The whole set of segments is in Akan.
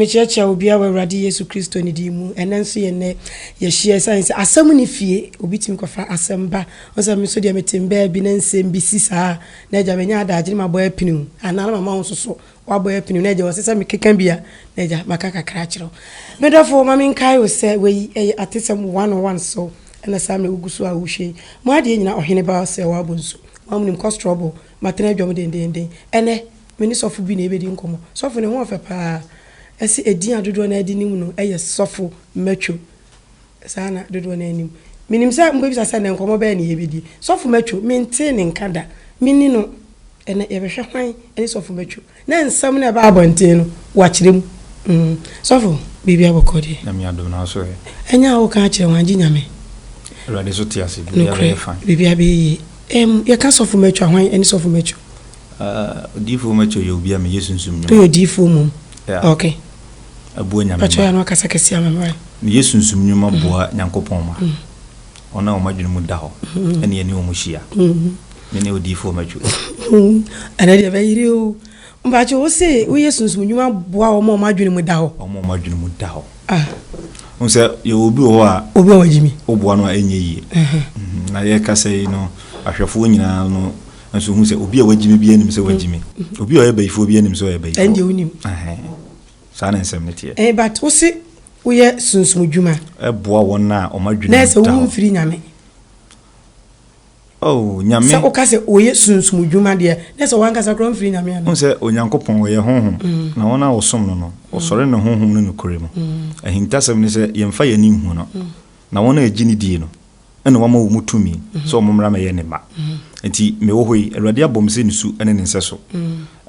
mechecha obi a Awurade Yesu Kristo ni di mu enenso ye ne ye hie science asem ni fie obi tim kofa asemba onse me so de metemba bi na nsem bi sisa na eja benya adagye ma boy pinu anana mama won soso wa boy pinu na eja wosesa me kekan bia na eja makaka kra kiro medafo mama nkai wo se we atesem 101 so na sam na ugusu a wo hwe mo ade nyina ohene ba se wa bonso mamunim cost trouble matena dwom den ene mini sofu bi na ebedi nkomo sofu ne ho ofe pa esi edin adodo na edi nimu no eye sofu metwo sana dodo na anim minim sa mbo bi sa na nkomo ba na yebedi sofu metwo minti ne nkada mini no ene yebehwe hwan ene sofu metwo na nsam na ba abonte no wa kirem sofu bibi abokodi na mi adom na so enya wo ka kire wanji nyame rade so tiase bibi abefa bibi abi ye ka sofu metwo hwan ene sofu metwo difo macho yo bia me yesunsum nyum to difo mum okay abuo nyame pacho ya no kasa kesi amama me yesunsum nyum aboa nyankopon ma ona o madwene mu da ho ene ye ne o mu hia me ne odifo macho ana de bayiri o mbacho wo se wo yesunsum nyum aboa o ma madwene mu da ho o ma madwene mu da ho onse ye obi o a obi o wajimi oboa no enye yi na ye kasa yi no ahwefo nyina no nso hu se obi a wagimi bi anim se wagimi obi a yebeyifo bi anim se yebeyifo ende unim sana nsem ne tie but wo se wo ye sunsum dwuma boa won na o madwene na se wo mfiri nyame nyame se o ka se wo ye sunsum dwuma de na se wan ka sa kro mfiri nyame ana nse onyankopon wo ye honhom na wona wo som no o sore ne honhom no nukure mu ahintasem ne se yemfa yani hu no na wona agini die no ene wama wo mutumi so omomra me ye ne ba enti me wo hoi Awurade abomse nisu ene ne nseso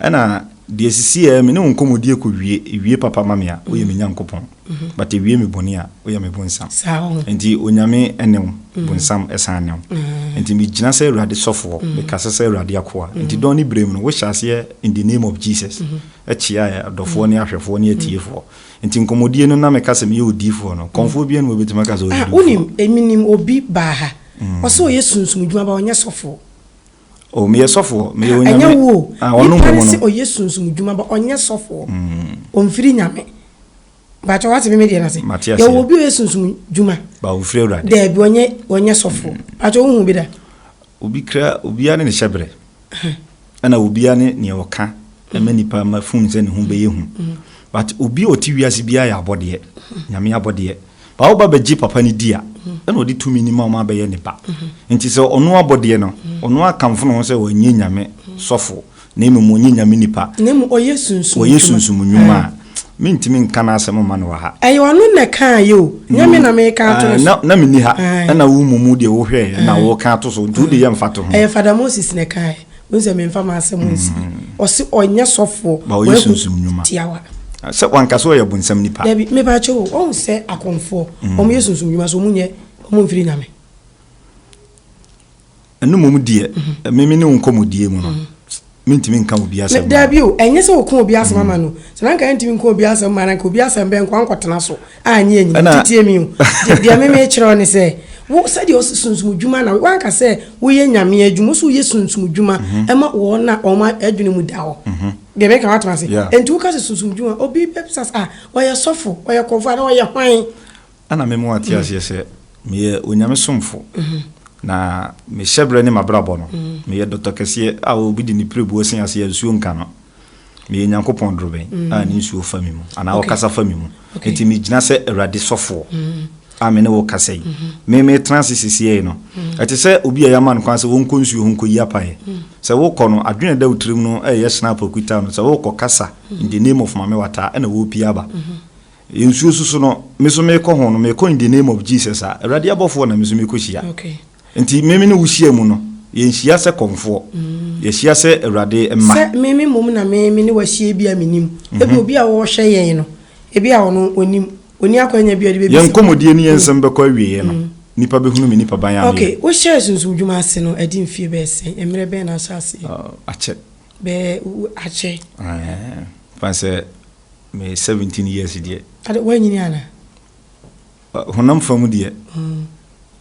ena de sisi e me ne nkomodie ko wie papa mamia wo ye me nyankopon but wie me boni a wo ye me bonsam enti onyame ene bonsam esane enti me gina se Awurade sofo me kasa se Awurade akoa enti don ni brem no wo hyase in the name of Jesus echia ya adofo ne ahwefo ne atiefo enti nkomodie no na me kasa me ye odifo no konfo bia no betima kasa odifo unim eminim obi ba ha oso ye sunsum dwuma ba onye sofo o me yesofo me yo nyame onu ngomo no o yesunsum dwuma ba onye sofo o mfiri nyame ba cho wati me de na se ya wo bi yesunsum dwuma ba o mfiri Awurade de bi onye sofo ba cho hu bi da obi kra obi ane ne hyebre ana obi ane ne oka emani pa ma fun se ne hu be yehu but obi oti wiase bia ya abode nyame abode ba wo ba beji papa ni dia ena odi tumi ni ma be ye ne ba nti se ono abode no ono akamfo no se wonye nyame sofo na emu onye nyame nipa na emu oyesunsum nyuma mintimi nka na asem ma no wa ha ayi wonu na kan yo nyame na me ka to na mini ha ena wo mumu de wo hwe na wo ka to so du de ye mfa to ho Father Moses na kan wonse me mfa ma asem nsi o se onye sofo ba oyesunsum nyuma tiawa se wankaso ye bonsam nipa debi me ba cho o se akonfo o me yesunsum nyuma so munye o mu mfiri nyame enu mum die meme ne nkomodie mu no mintimi nka obi asem debi o enye se okon obi asem ama no se nan kan ntimi nka obi asem ma nan ka obi asem be nkwa nkotena so anye enyi titie mi o de me kire ne se wo se de osunsum dwuma na wan ka se wo ye nyame adwuma so ye sunsum dwuma ema wo na o ma adwene mu da ho de be ka watma se enti wo ka se sunsum dwuma obi pepsas wo ye sofo wo ye konfo na wo ye hwan ana me mo ati ase se me ye onyame somfo na me hyebre ne mabrabo no me ye Dr. Kese a obi di ni prebu osin ase ya nsuo nka no me ye nyankopon droben a ni nsuo fami mu ana o kasa fami mu enti me gina se Awurade sofo amene wo kasa yi me transisisi no ati se obi ya man kwan se won konsuo hunko yi apae se wo kɔ no adwene da utrim no ye snap okuta no se wo kɔ kasa in the name of mame wata na wo pia ba nsuo susu no me so me kɔ ho no me kɔ in the name of Jesus a Awurade abɔfo na me so me kɔ hia enti meme ne wo hia mu no ye hia se konfo ye hia se Awurade emma se meme mum na meme ne wa hia bia menim ebi obi a wo hwɛ yen no ebi a ono onim oni akwanya bia de be yen komodie ni yen sem be kɔ awie no nipa be hunu me nipa ban ya okay wo share sunsum dwuma ase no adi mfie be sen emre be na so ase ache be ache fanse me 17 years die ade wanyini ana honam famu die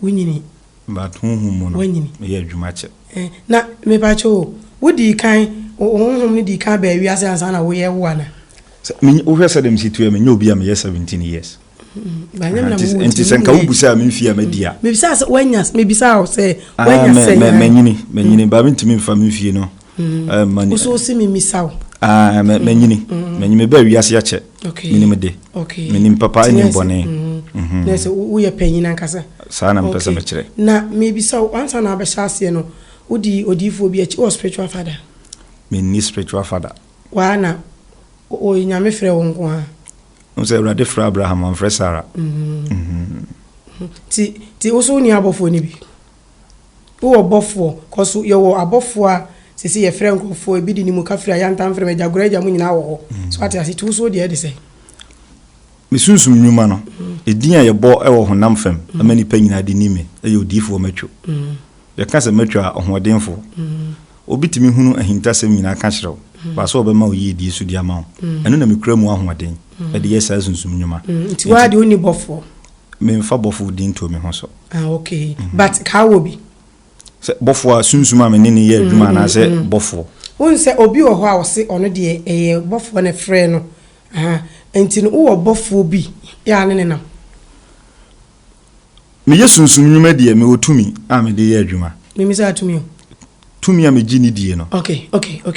wanyini ba tunhum no wanyini me ye adwuma ache na me ba cho wo di kan honhom ni di kan ba wi ase ansa na wo ye wo ana me wo hwese dem situ me nyo bia me 17 years ba nyam na mo enti senka wo busa me mfia me dia me bisa se wanyas me bisa o se wanyas se me ba me ntimi mfa me mfie no mani so si me misaw me nyini ba wiase ya che minim de minim papa ni bone na se wo ye panyin ankasa sa na mpesa me kire na me bisa ansa na ba hyase no odi odifo bi achi o spiritual father me ni spiritual father wa na o nyame frɛ wo nko ha no say Urade fra Abraham and fra Sarah ti wo so ni abofo ni bi wo bofo koso ye wo abofo a sisi ye frɛ nkofo ebi di ni mu ka fra ya ntam frɛ me jagora ja mu nyina wo so ati ase ti wo so de de say me sunsum nyuma no edin a ye bo e wo honam fam amani pa nyina de nime e ye odifo matwo ye ka se matwo a ohodenfo obi timi hunu ahintasem nyina ka kyerɛw ba so obema o yi di su di ama eno na me kura mu ahoden e de yes sunsum nyuma ti wa de oni bofo me mfa bofo din to me ho so okay but ka wo bi se bofo a sunsum a me ne ye adwuma na se bofo won se obi wo ho a wo se ono de eye bofo na frɛ no enti no wo bofo bi ya ne na me ye sunsum nyuma de me otumi a me de ye adwuma me mi sa atumi tumi a me gini die no okay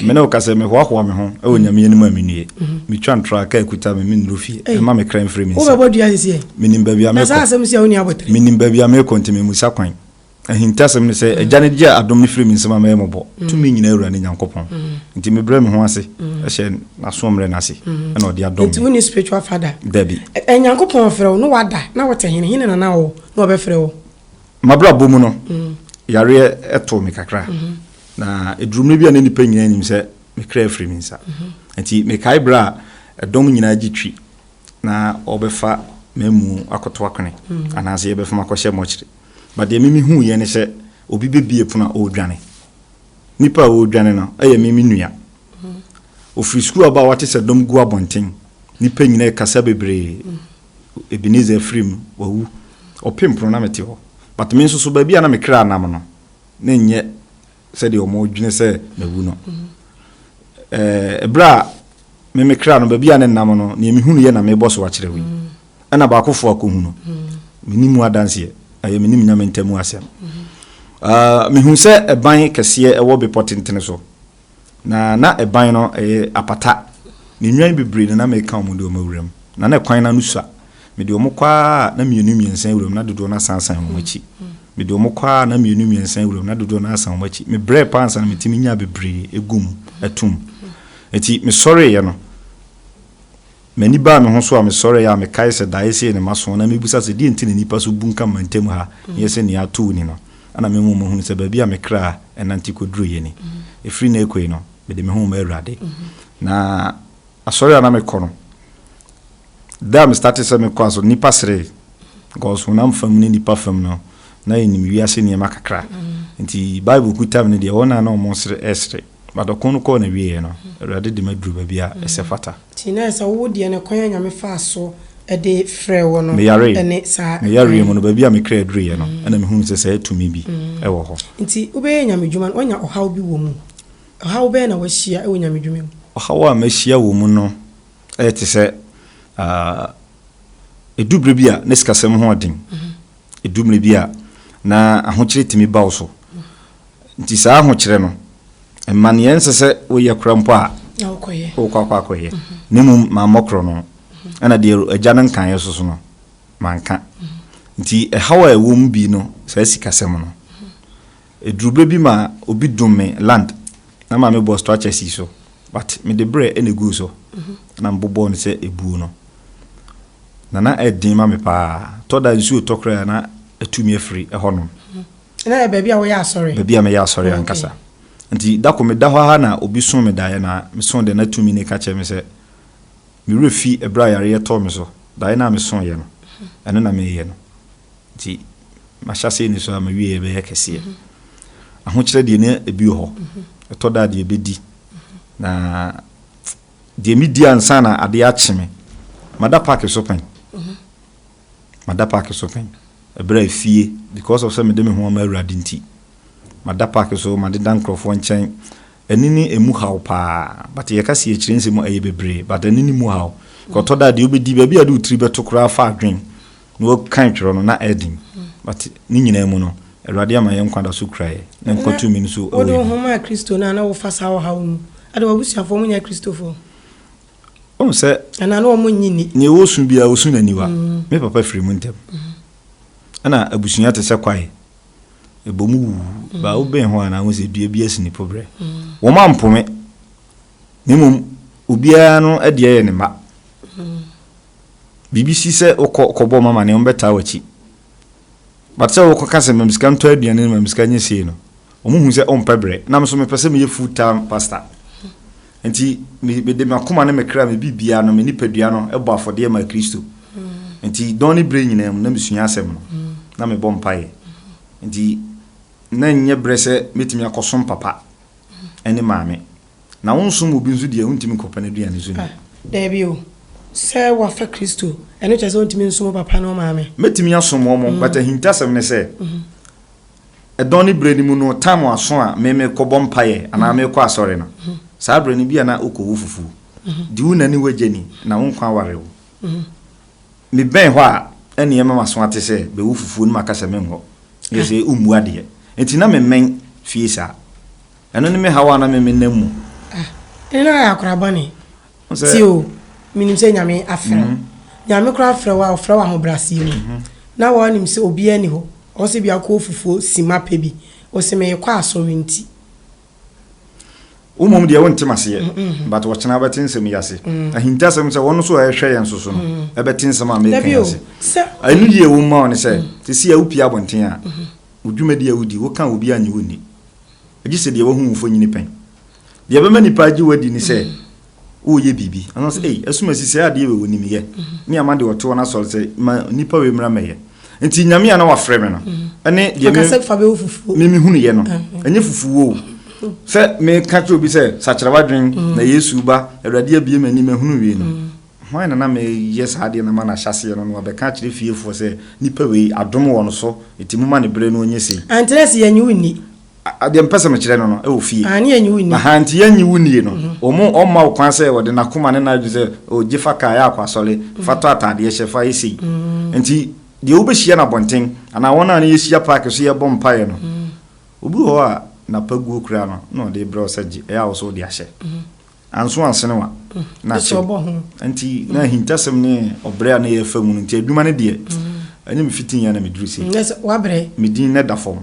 me na o ka se me ho me ho e wonyame ye nima me nue me twa ntra ka ekuta me nrofie e ma me kran frame nsa wo be bodua sisi me nim baabi a me ko na sa asem sia oni abotre me nim baabi a me ko ntime musa kwan ahintasem ne se agane gye adom ne frame nsa ma me mobo tumi nyina awura ne nyankopon nti me bra me ho ase e hye asomre na ase e na odi adom nti woni spiritual father dabi nyankopon frɛ wo no wada na wote hene na wo na wo be frɛ wo mabra bomu no yare eto me kakra na edrumne bia ne nipa nyina nim se me kra frame nsa nti me kai bra edom nyina gitwi na obefa memu akoto akone anase ye befa makohye mochire but de mimi hu ye ne se obi bebie puna o dwane nipa o dwane no eye mimi nua ofri school aba wate se dom gu abonten nipa nyina kasa bebre Ebenezer frame wawu opem pro na mete ho but me nso so ba bia na me kra nam no na nye se de omo dwene se mawu no ebra me kra no ba bia na nam no na mi hunu ye na me boss wa kire wi ana ba akofo akohu no minimu adanse aye minim nyame ntemu asem me hu se eban kese e wo be potentene so na eban no apata ni nwan bebre na me ka omo de o mawuram na kwan na nusa me de omo kwa na mienu miensan wuram na dodo na sansan mo machi me de omo kwa na mienu miensan wuram na dodo na sansan mo machi me bre pansa na metimi nya bebre egum atum enti me sorry ye no mani ba me ho so a me sorry ya me kai se dai se ne maso na me busa se di enti ne nipa so bunka mantem ha ye se ne atu ni no ana me mo hu se ba bia me kra enanti koduru ye ni efri na ekoi no me de me hu ma Urade na asori ana me kono da me start se me kwaso nipa sere goso na mfam ni nipa fam no na ye ni mi wiase ne makakra enti bible kutam ne de wona na o mo sere esre badokon ko na wiye no Urade de maduru ba bia esefata tina esa wo de ne kwan nyame fa so e de frɛ wo no ene sa me yare mo no ba bia me kra aduru ye no ana me hu se etumi bi e wo ho nti ube nyame dwuma onya ohaw bi wo mu ohaw be na wahia e wo nyame dwuma mu ohaw a mahia wo mu no e te se edubre bi a ne sikasem ho odin edubre bi a na ahokyere timi bawo so nti sa ahokyere no emane yense se wo yakura mpo a okoye wo kwakoye nemu ma mokro no ana de agya nan kan yeso so no manka nti hawa e wo mu bi no sa sikasem no edubre bi ma obi dumme land na ma me bo structure si so but me de bre enegu so na mbobo no se ebu no na edin ma me pa to da nsu tokra na atumi afri ehonom na baabi a wo ya asori baabi a me ya asori ankasa nti da ko me da ha na obi so me da na me so de na atumi ne ka che me se me refi ebra yare ye to me so da na me so ye no eno na me ye no nti ma hyase ni so ma wie be ye kese aho kire de ne ebi ho to da de ebedi na de media ansa na ade a chime mada park so pen mada park so pen ebra fie because of some de me ho ma Urade nti mada park so ma de dan krofo nchen enini emu haw pa but ye ka se ye kire nsem aye bebre but enini mu haw ko to da de obedi ba bia de utri beto kra fa adwen no kan twero no na edin but ni nyina mu no Awurade ama ye nkwada so krae na nkotu mi nso o do ho ma Kristo na wo fa sa wo haw mu ade wabusuafo mu nya Kristofo o se ana no mo nyini ne wo su bia wo su na niwa me papa firi mu ntem ana abusua te se kwae ebomu ba wo ben ho ana wo se dua bia sini pobre wo ma mpome nimum obia no ade ye ne ma BBC se okobo mama ne ombeta wachi but se wo koka se memska nto aduane memska nyese no omuhu se ompebre na me so me pese me ye full time pastor enti me de makoma na me kra me bibia no me nipadua no ebo afode ma Kristo enti doni bre nyina mu na mesua asem no na me bom pae enti na nye bre se metimi akosom papa eni maame na wonsum obi nso de huntimi kopana duane so ni Debio se wa fa Kristo eno chese ontimi nso papa no maame metimi asom mo but ahintasem ne se edoni bre ni mu no time aso a me kobom pae ana me kɔ asɔre no saa bre ni bia na okowu fufu di una ni wageni na wonkwa warewo me ben hɔ a ene yema maso ate se be wu fufu ni makasa me ngo yese umu ade enti na me men fie sa eno ni me hawa na me namu ena ya korabani tio minim se nyame afra nyame kora afra wa ho brase mu na wa nim se obi ani ho o se bia ko fufu sima pebi o se me kwa asɔre nti umom de wonte mase but wɔkyena betin sem yase ahinta sem se wɔno so ɛhwɛ yɛn so no ɛbetin sem a meka yase anu ye wo ma one se te si a upia bonten a udwumadi a wudi wo kan obi anyi woni agi se de wo hu mfo nyini pen de be mani pa agi wadi ni se wo ye bibi ano se asuma si se ade we woni mi ye ni amade wɔto na so se nipa we mra meye nti nyame ana wa frɛ me no ɛne de me hunu ye no enye fufu wo se me catch obi se sachirawa dwen na Yesu ba Awurade abie mani me hunu wie no hwan na me yes ade na ma na hyase no no be ka kire fiefo se nipa we adom wo no so etimu ma ne bre no onye sei antresi yanyi wuni ade mpesa me kire no no e wo fie ani yanyi wuni aha anti yanyi wuni no omo omma wo kwan se wo de na koma ne na ju se o gifa ka ya kwasole fato atade ye hyefa yesi nti de wo be hia na bonten ana wona na yesi ya park so ye bom pae no obi ho a na paguo kura no de bro saji e a so de ahye anso ansene wa na che anti na hintasem ne obre na ye famu nti adwuma ne de ani me fitin ya na me duru si yes wa bre me din na da form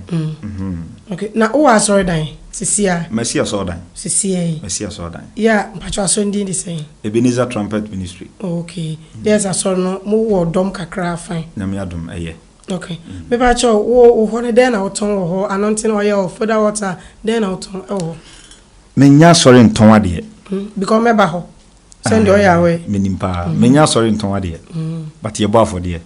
okay na o wa sorry dan sisia Mesia so dan sisia Mesia so dan ya mpacho so ndi ndi say Ebenezer Trumpet Ministry okay there's a so no mo wo dom kakra fine na me adom eye okay me ba cho wo ho ne den na woton wo ho anointing oil of further water den na woton ho me nya sorry nton ade because me ba ho send oil away me nimpa me nya sorry nton ade but ye bo afode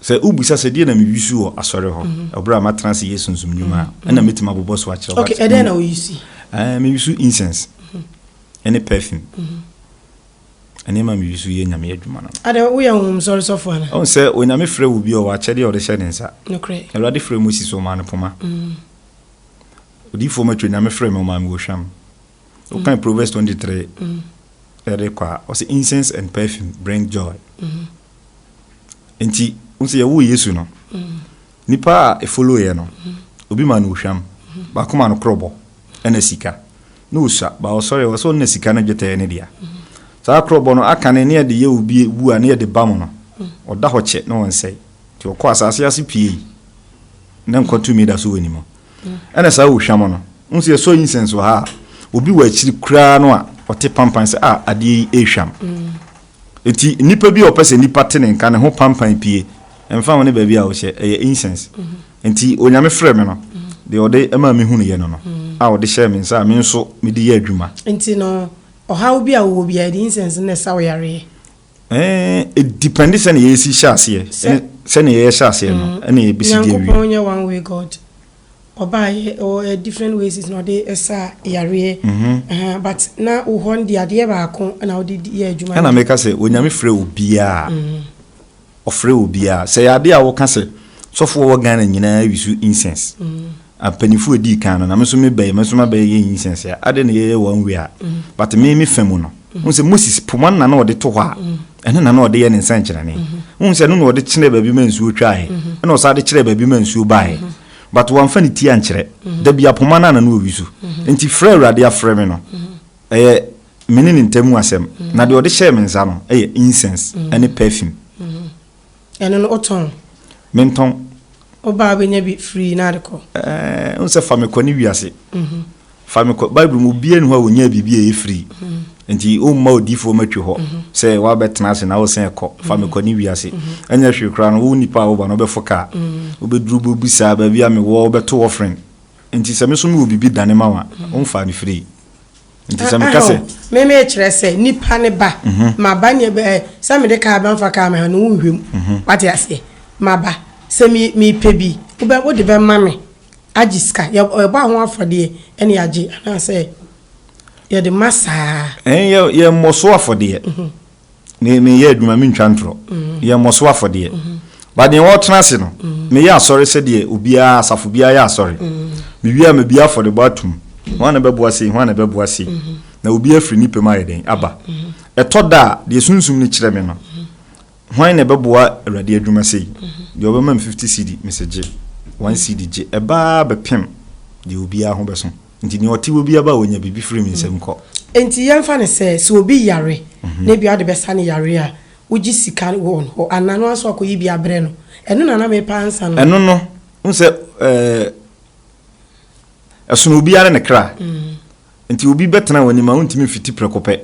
se ubusa se die na me wisu o asore ho obra ma trans Yesu nsum nyuma na metima bobo so akire okay e den na wo yusi me wisu incense any perfume anema me wisu ye nyame adwuma no ade wo ye hum sorry so for na on se onyame frɛ wo bi o wa kyede o de hyɛ densa no kre Awurade frɛ mo si so ma no poma odi fo ma twenya me frɛ me ma me wo hwam o kan Proverbs 23 kwa o se incense and perfume bring joy enti unse ye wo Yesu no nipa e follow ye no obi ma no wo hwam ba koma no krobo ena sika no usa ba o sorry o so na sika na dwete ne dia sa krobo no aka ne ne de ye obi wu a ne de bam no o da ho che no wonsai ti o ko asase ase pie na nkotu mi da so wani mo ena sa wo hwam no unse so incense ha obi wa chiri kura no a o te pampan se ade e hwam eti nipa bi opese nipa te ne nka ne ho pampan pie emfa woni ba bi a wo hye e incense enti onyame frɛ me no de ode ema me hunu ye no no a ode hye me nsa me nso me di ye adwuma enti no o how bi a wo bi a di incense ne sa wo yare it depends se ne yesi hyase se ne ye hyase no ene e bisi die wi onye one way god obaye or different ways is not dey esa yare but na wo hon di ade ba ko na wo di ye adwuma na make say onyame frɛ obi a ofrɛ obi a se ade a wo ka se sofo wo Ghana nyina wisu incense apanifu edi kan no na me so me bay ye nyisense ade ne ye one way but me famu no unse Moses poman na ode to hɔ a ene na ode ye ne nsankyerane unse no ode kyene ba bi mansuo twae ene osa de kyere ba bi mansuo bae but one fa ne ti ankyere da bia poman na no owisu enti frɛ awurade afrɛ me no menene ntemu asɛm na de ode hyɛ me nsa no incense ene perfume ene no oton menton oba be nya bi free na de ko unse fa me kɔ ne wiase fa me kɔ bible mu bia ne ho a wonya bibia e free enti o ma odifo matwe ho se wa betena ase na wo sen ekɔ fa me kɔ ne wiase anya hwe kra no wo nipa wo ba no bɛfo ka wo beduru bo bisa ba bia me wo beto offering enti se me so me wo bibi dane ma wa wo fa ne free enti se me ka se me kyerɛ sɛ nipa ne ba ma ba ne se me de ka ba mfa ka ma no wo hwem wate ase ma ba se mi pebi wo de be ma me agiska ye ba ho afode ene age ana se ye de masa ye moso afode me ye adwuma me ntwantro ye moso afode ba de wo tena se no me ye asɔre se de obia asafo bia ye asɔre me wia me bia afode batum wana bɛboa se na obia firi nipa ma ye den aba etoda de sunsum ni kyerɛ me no hwan na bɛboa awurade adwuma sei de obema 50 cedi message 1 cedi je eba bepem de obia ho beso nti ni oti obia ba wonya bibi firi mi nsem kɔ enti yɛmfa ne sɛ so obi yare na bia de bɛsa ne yare a wogi sika won ho anano aso akoyi bia brɛ no ɛno na me pa ansa no ɛno no unse ɛsono obia ne kra nti obi betena wani ma untimi fiti prekopɛ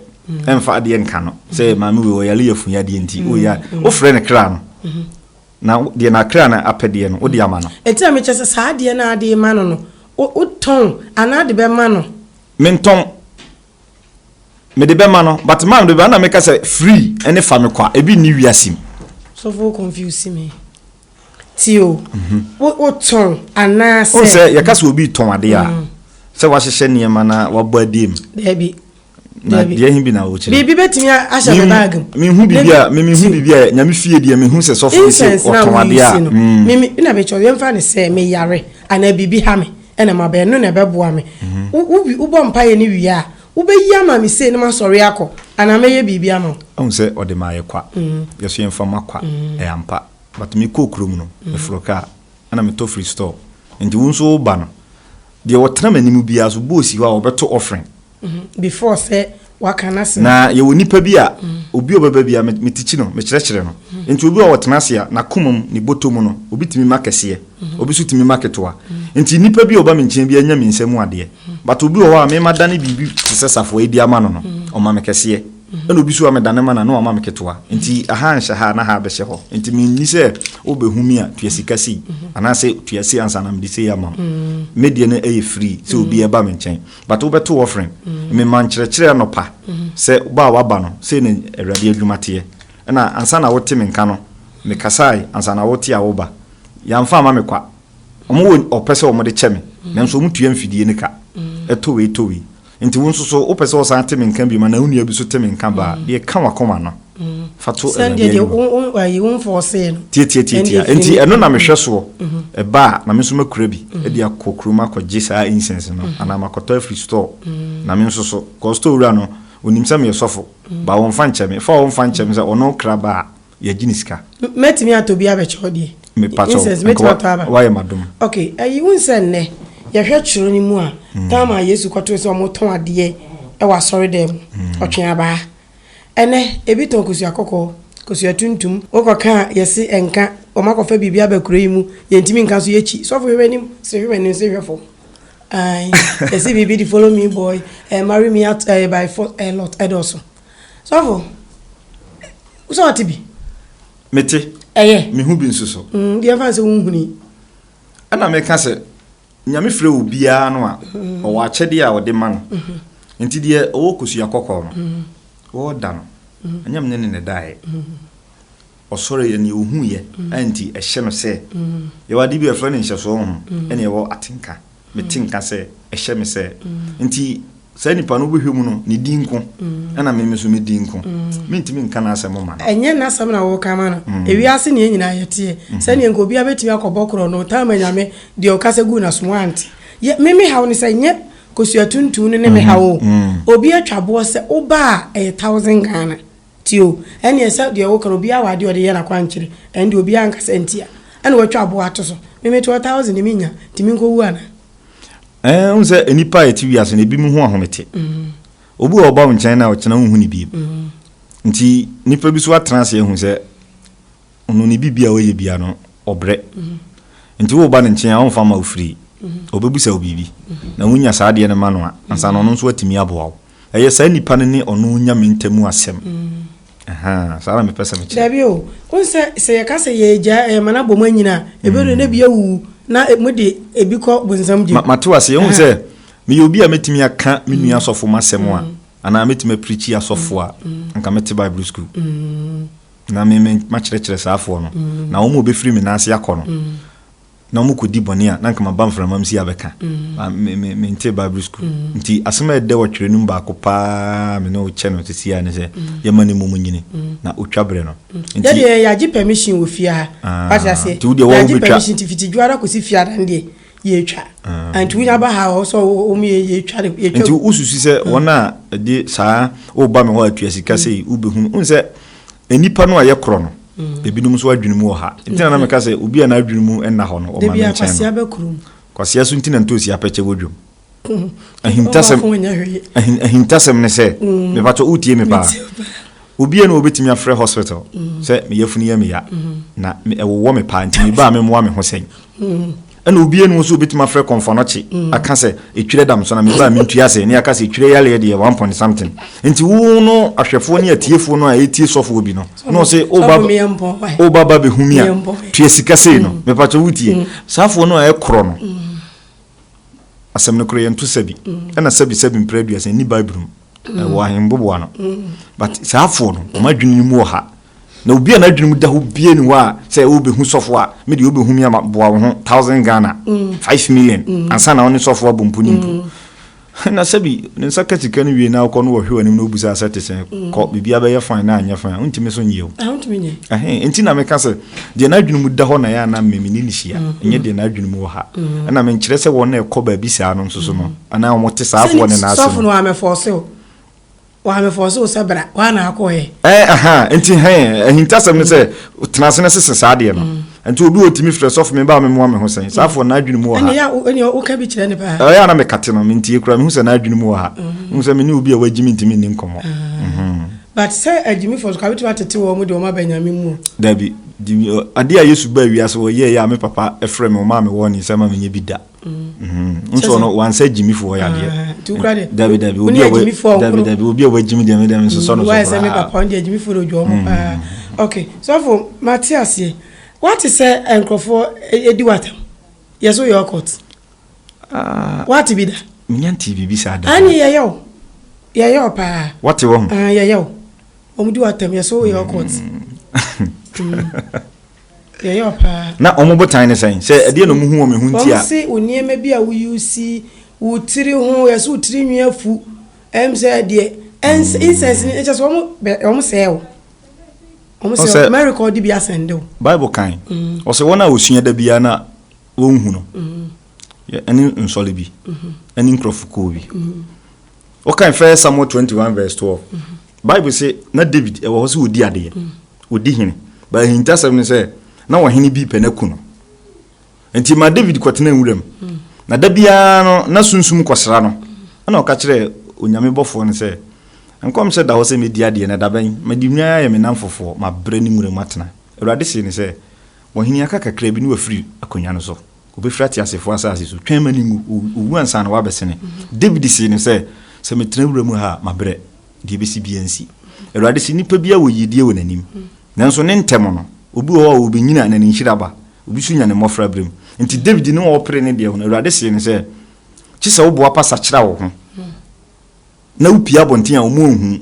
emfa ade nka no sɛ maame we oyale yafu ya de nti o ya o frɛ ne kra no na de na kra na apɛde no o de ama no enti a me kyɛ sɛ saa de na ade ma no no o ton ana de be ma no menton me de be ma no but maame de be na me ka sɛ free ene fa me kwa ebi ni wiasim so for confuse me tio o ton ana sɛ o sɛ ya ka sɛ obi ton ade a sɛ wa hyehyɛ niema na wa bɔ adiem debi na dia hin bi na wo kyerɛ bibi betimi ahya me bag me hu bibia me hu bibia nyame fie dia me hu sɛ sɔfo si otomade a me na be chọ yemfa ne sɛ me yare ana bibi ha me ena ma be no na be boa me wo bo mpa ye ni wi a wo be yi ama me se ne ma sɔre akɔ ana me ye bibi ama ɔn sɛ ɔde ma ye kwa yeso yemfa makwa ampa but me kokrom no me froka ana me to free store nti wo nso ba no de wotena manimu bia so bo si ho a obeto offering before say wakana se na ye woni pa bi a obi obaba bi a metichi no me kyerɛkyerɛ no enti obi a wotena se a na komom ni botomu no obi timi makɛse obi so timi maketoa enti nipa bi oba me nkyɛn bi anya me nsɛmu ade but obi wo a me madane bibi sesafo edi ama no no ɔma me kɛse ena obi so a me dane ma na no ɔma me ketoa enti aha nhyɛ ha na ha bɛhyɛ hɔ enti me ni sɛ obehumi a tuasika si ana sɛ tuasi ansa na me de sei ama media na ɛyɛ free sɛ obi eba me nkyɛn but wo beto offering me man kyerɛkyerɛ no pa sɛ ba waba no sɛ ne awurade adwumateɛ ena ansa na wote me nka no me kasai ansa na wote a wo ba yamfa ama me kwa ɔmo opɛ sɛ ɔmo de kyɛ me nanso ɔmo tua mfidie ne ka ɛtɔwe nti wo nso so opɛ sɛ wo san te me nka bi ma na wonua bi so te me nka ba de ka wakoma no fato awurade wo unforce no tie enti ɛno na mehwɛ so ɛba na me nso makura bi ɛde akokroma akɔgye saa incense no ana makɔtɔ free store na me nso so ko store wura no onim sɛ me yɛsɔfo ba wo mfa nkyɛ me fa wo mfa nkyɛ me sɛ ɔno kra ba ya gini sika metimi atobi abɛkyɛ de me pato why madam okay ayi won sɛ nne yɛhwɛ kyerɛ ni mu a tama Yesu kɔto sɛ ɔmo ton ade ɛwa sɔre dem ɔtwe aba ene ebi ton kosua kokɔ kosua tuntum okɔka yɛse enka ɔmakɔfa bibia bakuro yi mu yɛntimi nka so yɛchi so for hwɛnim se hwɛfo ai yɛse bibi di follow me boy marry me at by for a lot edoso so for so atibi mete me hu bi nsuso dia fa se hunhuni ana me ka se nyame frɛ obia no a ɔwɔ akyɛde a ɔde ma no enti de ɔwɔ kosua kokɔ no wo da no anyam ne dae osore ye ne ohu ye anti ehye no se ye wade bi afra ne nhye so ho ene ye wo atenka metinka se ehye me se nti Say ni panu bi hwemu no ni dinko. Na me so me dinko. Me ntimi nka na asem ma no. Enye na asem na wo kama no. Ewiase ne nyina yete. Say ni enko bia betimi akobokro no tama nyame de okase gu na somo anti. Ye me hawo ni say nye kosua tuntu ne me hawo. Obi atwabo se oba 1000 Ghana. Tio. Ene ese de wo kro obi awade ode ye na kwankyere. Ende obi anka sentia. Ene wo twabo atoso. Me 2000 ni minya. Timi nko wu ana. Unse enipa eti wiase na ebi mu ho ahomete. Obu oba nkyɛn na ɔkyena hu ni bi. Nti nipa bi so atranse ehu sɛ ono ni bibia oyɛ bia no obrɛ. Nti wo ba ne nkyɛn a ɔmfa ma ofiri. Obebusa obibi. Na wunya saa de ne ma no a ansa no nso atimi aboa wo. Ɛyɛ saa nipa ne ne ɔno nya mentamu asɛm. Aha, saa me pesa me kyɛ. Dabi o. Unse sɛ yɛ ka sɛ yɛ gya mana bɔ manyina ebe ne bia wu na mudi ebiko bunsam ji matewa se hu se me obi a metimi aka me nua sofo masem a ana metimi preach asofo a nka meti Bible school na me ma kyerɛ saafo no na wo mo be free me na ase akɔ no na mo kodi bɔne a na nka mabam fra mam si abeka me nte Bible school nti asema ede wo twere num ba ko pa me no che no tesi a ne se ye mane mo nyini na otwabre no nti ya gi permission wo fia what I say ya gi permission ti fiti juara ko si fia dan de ye twa and we never ha so o me ye twa nti ususu se wona de saa o ba me ho atua sika sei ubehu unse enipa no aye kro no ebinum so adwene mu ha ntina na me ka se obi na adwene mu enna ho no o ma me chen kwasia be kurum kwasia so ntina ntosi apeche wodwum ahimtasem ne se me bato utie me ba obi na obetimi afre hospital se me yafunu ya me ya na me ewo me pa nti me ba me mo me ho sen ana obi na so obetimi afre konfonochi aka se etwire dam so na me ba me ntua se ne aka se etwire yale de 1 point something nti wo no ahwefo ne atiefo no a etie sofo obi no no se o baba be humia tue sika se no me pacho wutie safo no a ekro no asem no kro ye nto sabi ana sabi mpredua se ni Bible wa hembobo no but safo no o madwene mu ha na obi na adwene mu da ho bie ni wa say obehu sofo a me de obehu mi aboa ho 1000 Ghana 5 million ansa na oni sofo abompu ni mpu na sabi ne sakatika ni wie na akọ no wo hwe anim na obusa asate se ko bibia be ye fine na anya fine untimi so nyew untimi nye enti na me ka se de na adwene mu da ho na ya na mmemi ni lihia enye de na adwene mu ha na me nkyere se won na ekọ ba bi sa no nso so no ana wo te sa afọ ne na aso sofo no amefose wa me force o sabra wa na akoye enti ahintasem ne se tenase ne sese saade no enti obi otimi frɛ sof me ba me mo ho sen safo na adwene mu ha eni o ka bi kyerɛ ne ba ya na me kate no menti ekura me hu se na adwene mu ha hu se me ne obi a wagimi ntimi ni nkomo but say adwumi for ka bitu atete wo mu de o ma banyame mu dabi ade a Yesu ba wiase wo ye ya me papa efrɛ me o ma me wo ni se ma me nye bi da nso no wan say jimi fo ya de dabi obi a wagimi de me dem so no so why say me papa on de jimi fo rojo mo pa okay so for Matthias here what is say enkrofo edi watam yeso your court what be that minyan TV bi sa da ani ye yo pa what wo ye yo omudi watam yeso your court yo pa na omobotan ne sen say ade no muhu o me hu ntia say oniema bi a we use wo tiri ho yeso tiri nwafu say de incense ni just omo say say America di bi asende Bible kan o say wona osua da bia na wo hu no ya ani nsole bi ani nkrofo bi o kan First Samuel 21 verse 12 Bible say na David e wo so odi ade odi hene ba hintasem ne say na wahene bi penaku no enti ma David kwatena nwuram na da bia no na sunsum kwasra no na o ka kire onyame bofo ne say enkom se da ho se medi ade na da ban ma di nwa ya me namfofo ma bre ni nwuram atena Awurade se ne say wahene aka kakra bi ni wafiri akonya no so obefrati asefo asase so twema ni owu ansa na wabesene David se ne say se metena nwuram ha ma bre di besi biansi Awurade se nipa bia wo yidie wo nanim nanso ne ntem no obi wo obenyina na ninhiraba obi sunya ne mofra brem nti David ne wo opere ne de ho Awurade se ne se chisa wo boa pasa kira wo ho na upia bonten a wo hu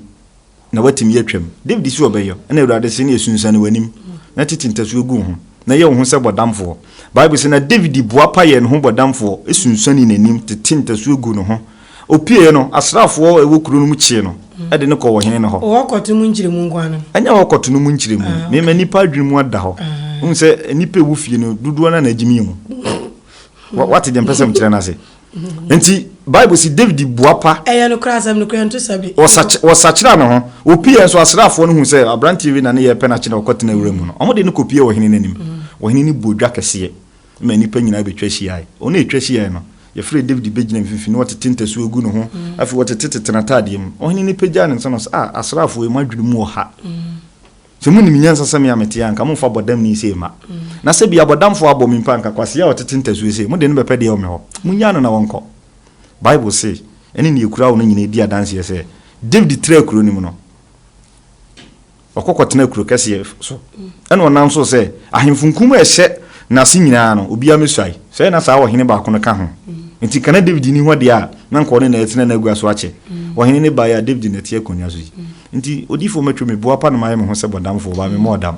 na watimi yatwam David si obeyo na Awurade se ne esunsa ne wanim na titintasu egu ho na ye wo ho se bodamfo Bible se na David boa pa ye ne ho bodamfo esunsa ni nanim titintasu egu no ho opie no asrafo ewo kuro no mu chie no e de ne ko wo hene no ho o koto mu nchire mu ngwa no anya wo koto no mu nchire mu me ma nipa adwene mu ada ho unse nipa ewu fie no dudu na agimi mu what dem person chire na se enti bible si David buapa eya no krasam no kwanto sabi wasachira no ho opie so asrafo no hu se abranti wi na ne ye pe na chine koto na wura mu no omo de ne kopie wo hene nanim wo hene ni bodwa kese ma nipa nyina betwa hia ono etwa hia no ye free David begina mfifi no watete ntasu egu no ho afi watete tenatade mu ohini ni pagya ne nso no asrafo e madwiri mu ha se mu ni nyansa same amete anka mo fa bodam ni se ma na se bia bodamfo abo mi panka kwase ya watete ntasu se mo de ne bepede ye o me ho munya no na wonko bible say eni ni ekura wo no nyina di adanse ye se David tra ekuro ni mu no okokotena ekuro kase so ene onam so se ahemfunkum e hye na se nyina no obi amesai se na sa wo hene ba ko no ka ho nti kana David ni ho de a na nko ne na etina na agua so ache wo hene ne ba ya David na tie konya so yi nti odifo metwe me boa pa na maye me ho se bodamfo ba me modam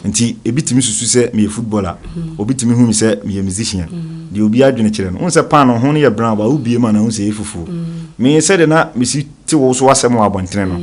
nti ebitimi susu se me footballer obitimi hu mi se me musician de obi adwene kire no unse pa no ho ne ye brown ba obie ma na unse efufu me se de na me si ti wo so asem wa abontene no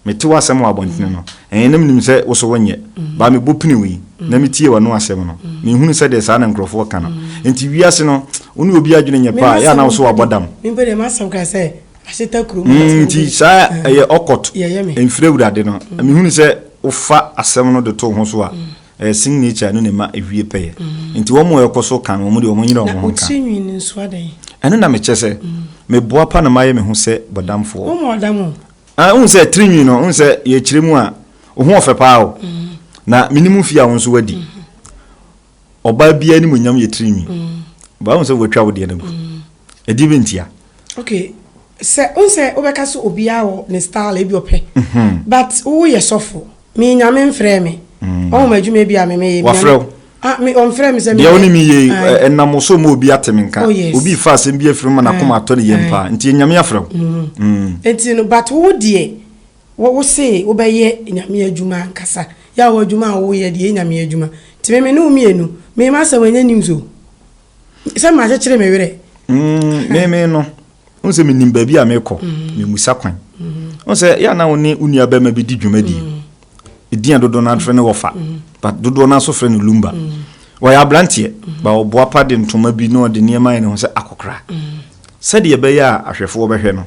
me ti wasem wa abontene no enem nim se wo so wonye ba me bopini wi na me tie wa no asem no me hu se de sa na nkrofo ka no nti wiase no oni obi adwene nye pa ya na wo so abodam me be de masam ka se aseta kuro nti sa ye okot enfre wurade no me hu se ufa asem no de to ho so a signature no ne ma ewie peye nti wo mo ekoso kan wo mo de wo nyira wo ho kan na otsinwi ni nso adan eno na me chese me boa pa na maye me hu se bodamfo wo mo odam unse trinwi no unse ye kiremu a wo ho ofepa o na minimu fia wo nso wadi oba bia ni munyam ye trinwi ba unse wo twa wo de na gu edi bentia okay se unse obeka so obia wo ne style e bi ope but wo ye sofo mi nyame mfrɛ me o ma dwuma bia me ye wafrɛ me on frɛ me se me ye woni mi ye enam so mo obi ateminka obi fa asem bia firim na koma atɔ ne yempa nti nyame afrɛ enti no but wo die wo se wo be ye nyame adwuma nkasa ya wo adwuma wo ye die nyame adwuma ti me no mienu me ma sa wanya nimso se ma kyekere me were me no unse me nim baabi a me kɔ me musa kwan unse ya na woni unia ba ma bi di dwuma di edian dodo na frɛ ne wofa but dodo na so frɛ ne lumba wa ya blantie ba oboa pa de ntoma bi no de niema ne ho se akokra sɛ de be ya ahwefo bɛhwɛ no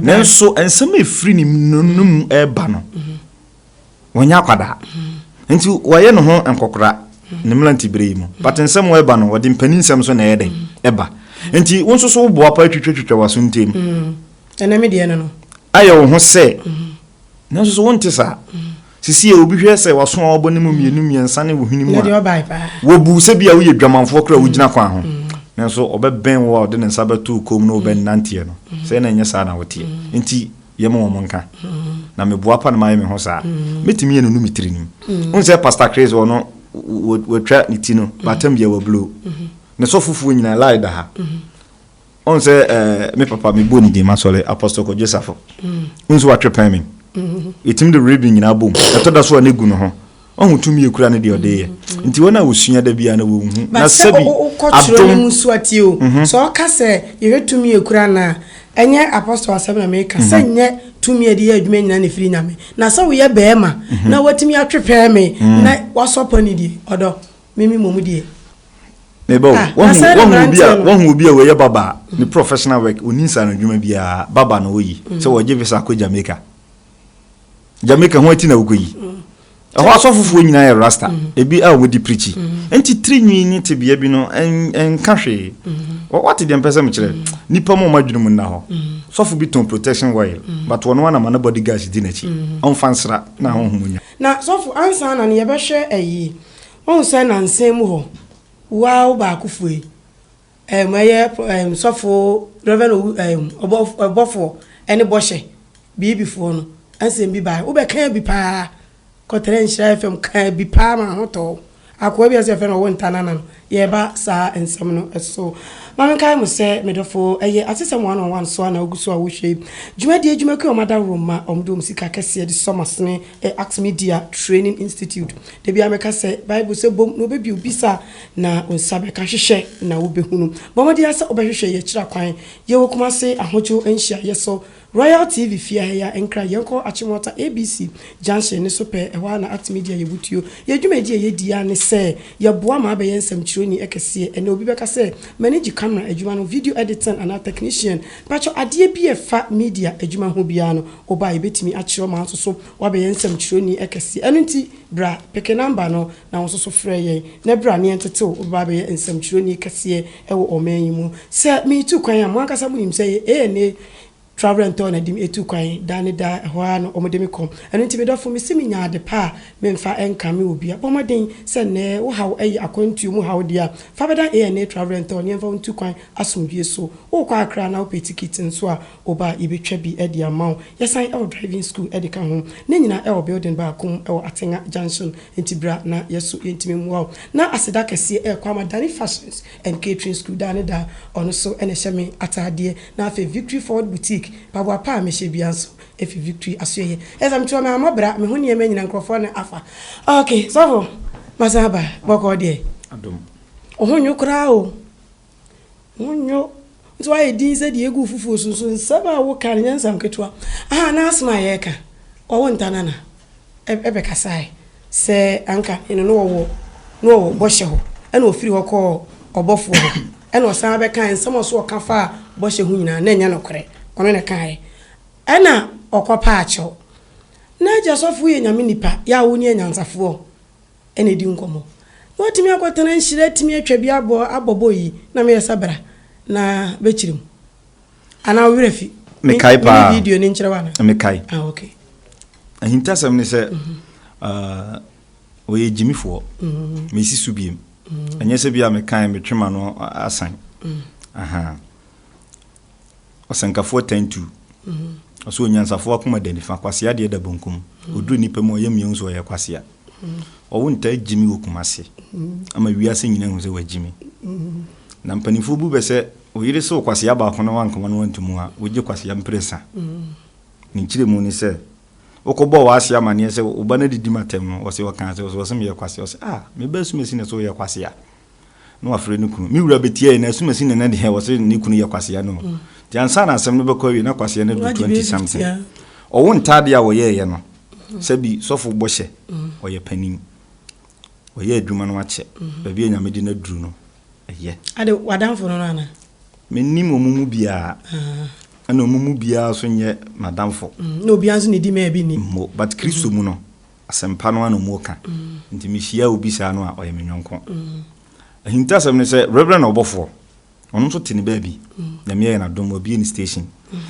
nenso ensɛm efiri ni nonum eba no wonya kwada nti waye no ho enkokra ne mlanti bere mu but ensɛm wo eba no wode mpanin nsɛm so na yɛde eba nti wonso so boa pa twitwitwa waso ntem ena me de no aye wo ho se nenso so wonte sa sisi e obi hwe se waso a obɔ ne mu mienu miensa ne wo hwini mu wo bu se bia wo ye dwamanfo kra wo gina kwa ho nenso obɛbɛn wo a de ne sabato kom no obɛn nantie no se na nyɛ sa na wotie nti ye mo mo nka na me boa pa na maye me ho sa metimi ye no nu mitiri nim unse pastor Chris ono wo twa ni ti no batam bia wo blow ne so fufu nyina lie da ha onse me papa me boni de masole apostle ko Joseph unso wa trepan me etim de ribbon nyina bom etoda so na gu no ho ohun tumi ekura ne de ode ye nti wona wosua da bia na wo hu na sabi adom musu ati o so ka se ye tumi ekura na enye apostle asem na me ka se nye tumi edi adwuma nyina ne firi nyame na se wo ye beema na watimi atwepe me na wasopo ni die odo mimi momu die nebo won obi a we ye baba ni professional work oninsa na adwuma bia baba na oyi se wo je visa ko Jamaica ho ati na ugoyi ho asofufu nyina ya rasta ebi a wo di preachi enti trinwi ni te bia bi no en kahwe what dem pese me kire nipa mo madwunu mu na ho sofu bi ton protection oil but wono wana mana bodyguard di na chi on fansra na ho humunya na sofu ansa na ne ye behwe ayi on se na nsem mu ho wow ba akufue maye sofu reverend obofo ene bohye bibifo no ansem bi ba wo be kan bi pa kotere nhyira fm kan bi pa ma hoto akwa bi ase fe no won tanana no ye ba sa ensem no so Mama kai mo se medofo eye asesem 101 so na oguso a wo hwe dwumadi adwumaku o mada roma omdom sika kese de somasne Ax Media Training Institute de bia meka se bible se bom no be bi obisa na onsabe ka hwehwe na wo behunu bomodi asa obehwehwe ye kira kwan ye wo kuma se ahojo enhia ye so Royal TV fia ya enkra yenko achimota ABC Junction ne sope ewa na Ax Media yebutuo ye dwumadi ye dia ne se ye boa ma be yensam kironi ekese ene obi beka se manage camera adwuma no video editing and technician pacho ade bi efa media adwuma ho bia no oba ye betimi akiro ma so wa be yensam kironi ekese eno nti bra peke number no na wo so frɛ ye na bra ne entetew oba be yensam kironi ekese ewo omanyimu se me tu kwan am akasa mu nim se ne travel and turn adim etu kwan dane da hoa no omodemi kom eno nti medofo mi simi nya de pa memfa enka me obi abomoden se ne wo hawo ayi akwantu mu hawo dia fa beda na travel and turn yemfa ntu kwan asomdue so wo kwa akra na wo pe ticket nso a oba ibetwa bi e dia mawo yesan e driving school e de ka ho na nyina e building ba kom e Atenga Junction ntibra na yeso yentimi mu wa na aseda kese e kwa Madani Fashions and Catering School dane da ono so ene hyeme atade na afa Victory Ford Boutique Pabwa pa me hye bianso efi Victory asoye ezam tuwa me amobra me ho ne nyina nkrofo ne afa okay so masaba boko de adom ohonyo kra o onyo nso ayi din se de egu fufu sunsun nsaba wo kan nyansam ketwa na asma ye ka owo ntanana ebe kasai se anka eno no wo boshe ho ena ofiri ho ko obofo ho ena osan be kan nsam so kafa boshe ho nyina na nya nokore ono ne kai ena okopa acho na jasofu ye nyame nipa ya wo ni nyansafo ena di nkomo no timi akotana nhire timi atwa bi aboboyi na me yesabra na bechirim ana wirefi mekai pa video ni nchire wana mekai okay ahintasam ne se oye jimifo mesi subiem anya se bia mekai metwema no asan aha osankafo 10-2 oso onyansafo akoma danifa kwase ade da bonkum oduru nipa mo yam yem so ye kwase owo nta jimi okumase ama wiase nyina hu se wajimi na mpanifo bu be se oyire se kwase aba kono wankoma no wantumu a oje kwase ampresa ni kire mu ni se okobo wa asia mane se oba na didi matem no o se wakan se o se me ye kwase o se me ba sumesi ne so ye kwase ya no afre ne kunu mi wura betie na sumesi ne na de o se ne kunu ye kwase ya no ti ansa na asem no be ko wi na kwase na 20 something owo ntade a wo ye no se bi sofo bohye o ye panin o ye adwuma no ache ba bi enyame di na duru no eye ade wadamfo no ana menim omumu bia ana omumu bia so nye madamfo no obi anso ne di ma bi ni but Kristo mu no asempa no ana mu ka nti mi hia obi sa no a o ye menwonko ahintasem ne se Reverend Obofo onu so tini baby na me ye na dom obi ni station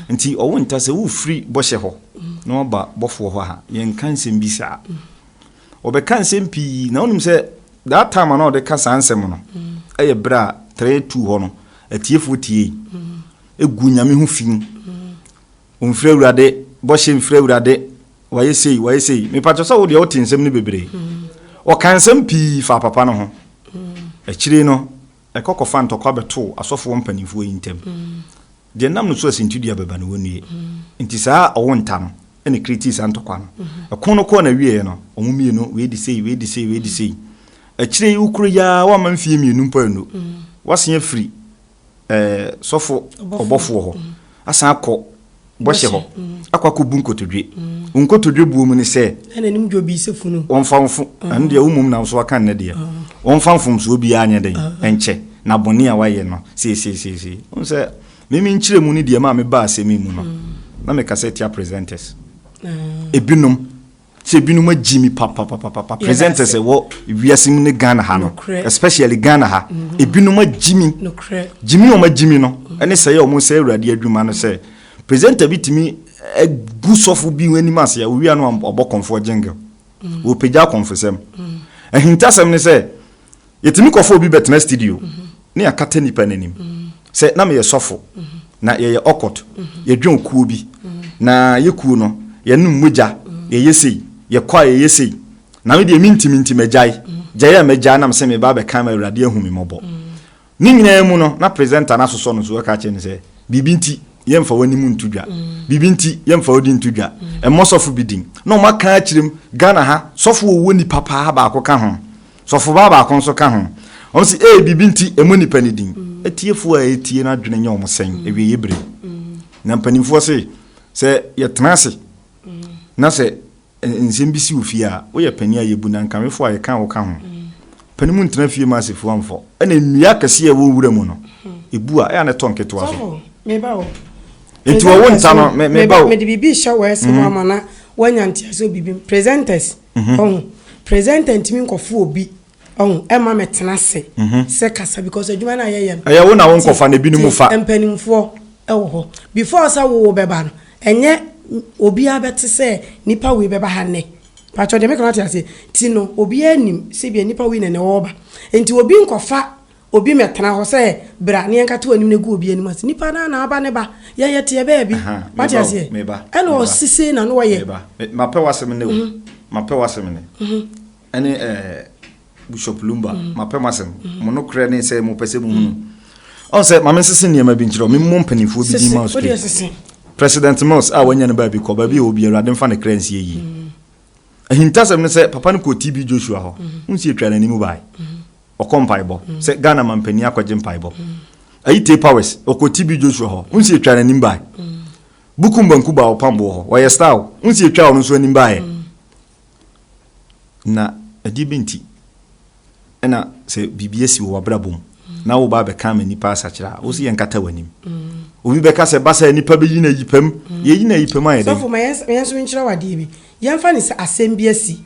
nti owo ntase wo free bohye ho no ba bofo ho ha ye nkansem bi sa obekansem pi na onim se that time na o de kasa ansem no eye bra 3-2 ho no atiefo tie egu nyame ho fin onfre urade bohye mfre urade waye sei me pacho so wo de o tinsem ni bebre o kansem pi fa papa no ho akire no ekokofa ntokwa beto asofo mpanifo yintem de nam no so asintudi ababa no wonue nti saa owo ntam ene critics antokwa no ekono ko na wie no omumie no we di sei akire ukuru ya wa manfie mienu mpano wasen free sofo obofo ho asan akọ bohye ho akwa bunkotodwe unkotodwe buomu ne se ene nim dwobi sefunu wonfamfo ande ya umum na so aka nnede ya wonfamfo so obi anya den enche na boni a waye no si onse memi nchire mu ni de ma me ba asemi mu no na me cassette ya presenters ebinum se binum agimi papa presenters e wo wiasim ne Ghana ha no especially Ghana ha ebinum agimi jimi o magimi no ene sey o mo sey awurade adwuma no se presenter bitimi egusofo bi wani mase ya wi anu obokonfo jingle wo peja konfosem ahintasem ne se yetimi kofo bi betena studio ne akata nipa nanim se na me ye sofo na ye okot ye dwon kuo bi na ye kuo no ye num moja ye yesi ye kwa ye yesi na me de minti magai jaya magai na me se me ba be kan ma awurade ahu me mobo ni nyina mu no na presenter na soso no so ka che ne se bibinti yemfa wani mu ntudwa bibinti yemfa wodi ntudwa emo sofo bidin na ma ka achirem Ghana ha sofo wo ni papa ba akoka ho sofo ba akonso ka ho on si bibinti emo ni panidin etiefu a etie na dwene nya omosen ewie yebre na panimfo se yetenase na se nzembisi ofia wo ye pani ayebu na nkamefo a ye kan wo ka ho panimu ntena fie ma asefo amfo ena nnua kase a wo wura mu no ebu a ya na tonketo aso me ba wo enti wo wonta no me ba wo me de bibi sha wo ese mo amana wanyantia so bibi presenters presenter ntimi nkofo obi ema metenase se kasa because adwuma na ye aya wo na wo nkofa na binu mu fa empanimfo ewo ho before sa wo beba no enye obi abete se nipa we beba ha ne pacho de me kana tia se ti no obi anim se bia nipa we ne wo ba enti obi nkofa obi metena ho se bra ne enka to anim ne gu obi anim ase nipa na aba ne ba ye tie ba bi pacho se ene o sise na no wo ye ma pe wasem ne wo ma pe wasem ne ene Bishop Lumba ma pe wasem mo no kre ne se mo pese mu hunu on se ma mensese ne ma bi nchiro me mo mpanifo bi di ma so President Moss wanya ne ba bi ko ba bi obi awrade mfa ne kransi yi ahintasem ne se papa ne ko TB Joshua ho unsi etwa na nimu bai okompaibo se Ghana mampani akwaje mpaibo ayite powers oko TB Joshua ho unsi etwa na nimu bai bukum banku ba opambo ho wa yestao unsi etwa ono so nimu bai na adibenti ena se BBS wo wabrabom na wo ba be kan mani pa asachira wo si yenkata wanim obi be ka se basa nipa be yi na yipam ye yi na yipam ayede so for my yes winchira wade bi yemfa ni se assembiasi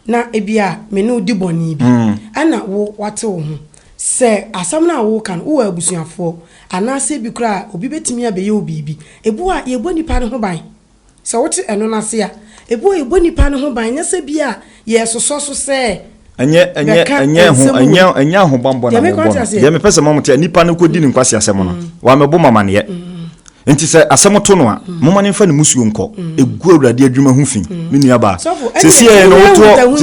na ebia me no di boni bi ana wo wate wo ho se asam na wo kan wo abusuafo ana se bi kura obi betimi abeye obi bi ebu a ye boni pa ne ho ban se wote eno na se a ebu ye boni pa ne ho ban nya se bia ye soso so se anya ho bambo na mo ye me pese mamutia nipa ne kodi ni nkwasi asem no wa mebo mama ne ye enti se asem to no a moma ne mfa ne musuo nko egu awurade adwuma hu fin me nua ba sesie no woto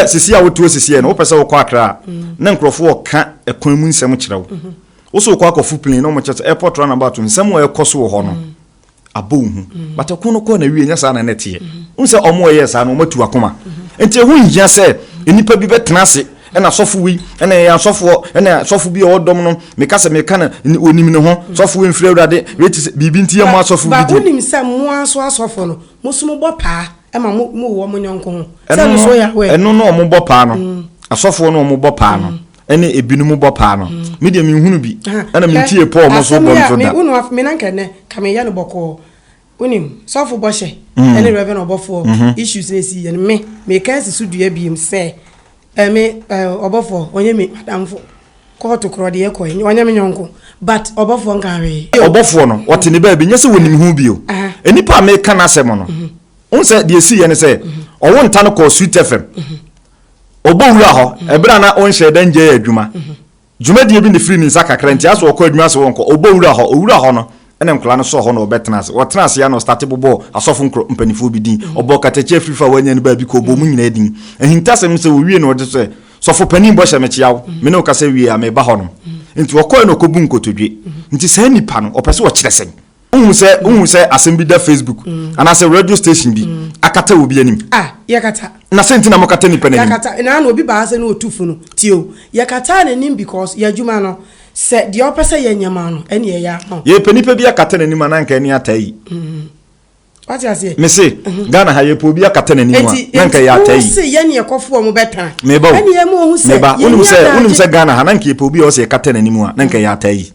sesie woto sesie no wo pese wo kwa akra na nkrofo wo ka ekwan mu nsem kirewo wo so kwa akofu plane no mo chese airport run about nsem wo ekoso wo ho no abohu batakun no ko na wie nya sa na netie unse omo ye sa no matu akoma enti hu nhia se enipa bi betenase ena sofo wi ena ya sofo ena sofo bi odom no meka se meka na onim ne ho sofo wi mfiri awrade reti bibi ntie mo asofo bi di ba onim se mo aso asofo no musumo bo pa ema mo wo mo nyonko ho se no so ya we eno no mo bo pa no asofo no mo bo pa no ene ebinu mo bo pa no me de me hunu bi ena me ntie po mo so bo so da unu af me nanka ne ka me ya no boko onim sofo bo hye ene reverend obofo issues esi ene me ka se sudua biem se obofo onye me madamfo koto krode ye ko onye me nyonko but obofo nkawe obofo no wote ne ba bi nyese wonim hu bio enipa me ka na asem no unse de esi ye ne se owo nta no ko Sweet FM obowura ho ebra na onhye dan je adwuma dwuma de bi ne free ni saka krenti aso okọ adwuma so wonko obowura ho no ene nkola no so ho no obetnase wotnase ya no start bobo asofo nkro mpanifo bi din obo kateche frifa wanya ne ba bi ko obo mu nyina din ehintasem se wo wie no de so sofo panin bo hyemechiawo me ne okasa wie a me ba ho no nti wokọ no kobu nkotodwe nti sa nipa no opese wo kiresen unhu se asem da Facebook ana se radio station bi akata obi anim yakata na senti na mokata nipa nanim yakata na obi ba ase no otufu no tio yakata nanim because yadwuma no se de opese yanyama no ene ye ya no ye panipa bi akata nanim ananka ene atai what you say me say Ghana ha ye po bi akata nanim ananka ya atai se ye ne ekofo mo beta ene ye mo hu se unum se Ghana ha nanka ye po bi o se akata nanim ananka ya atai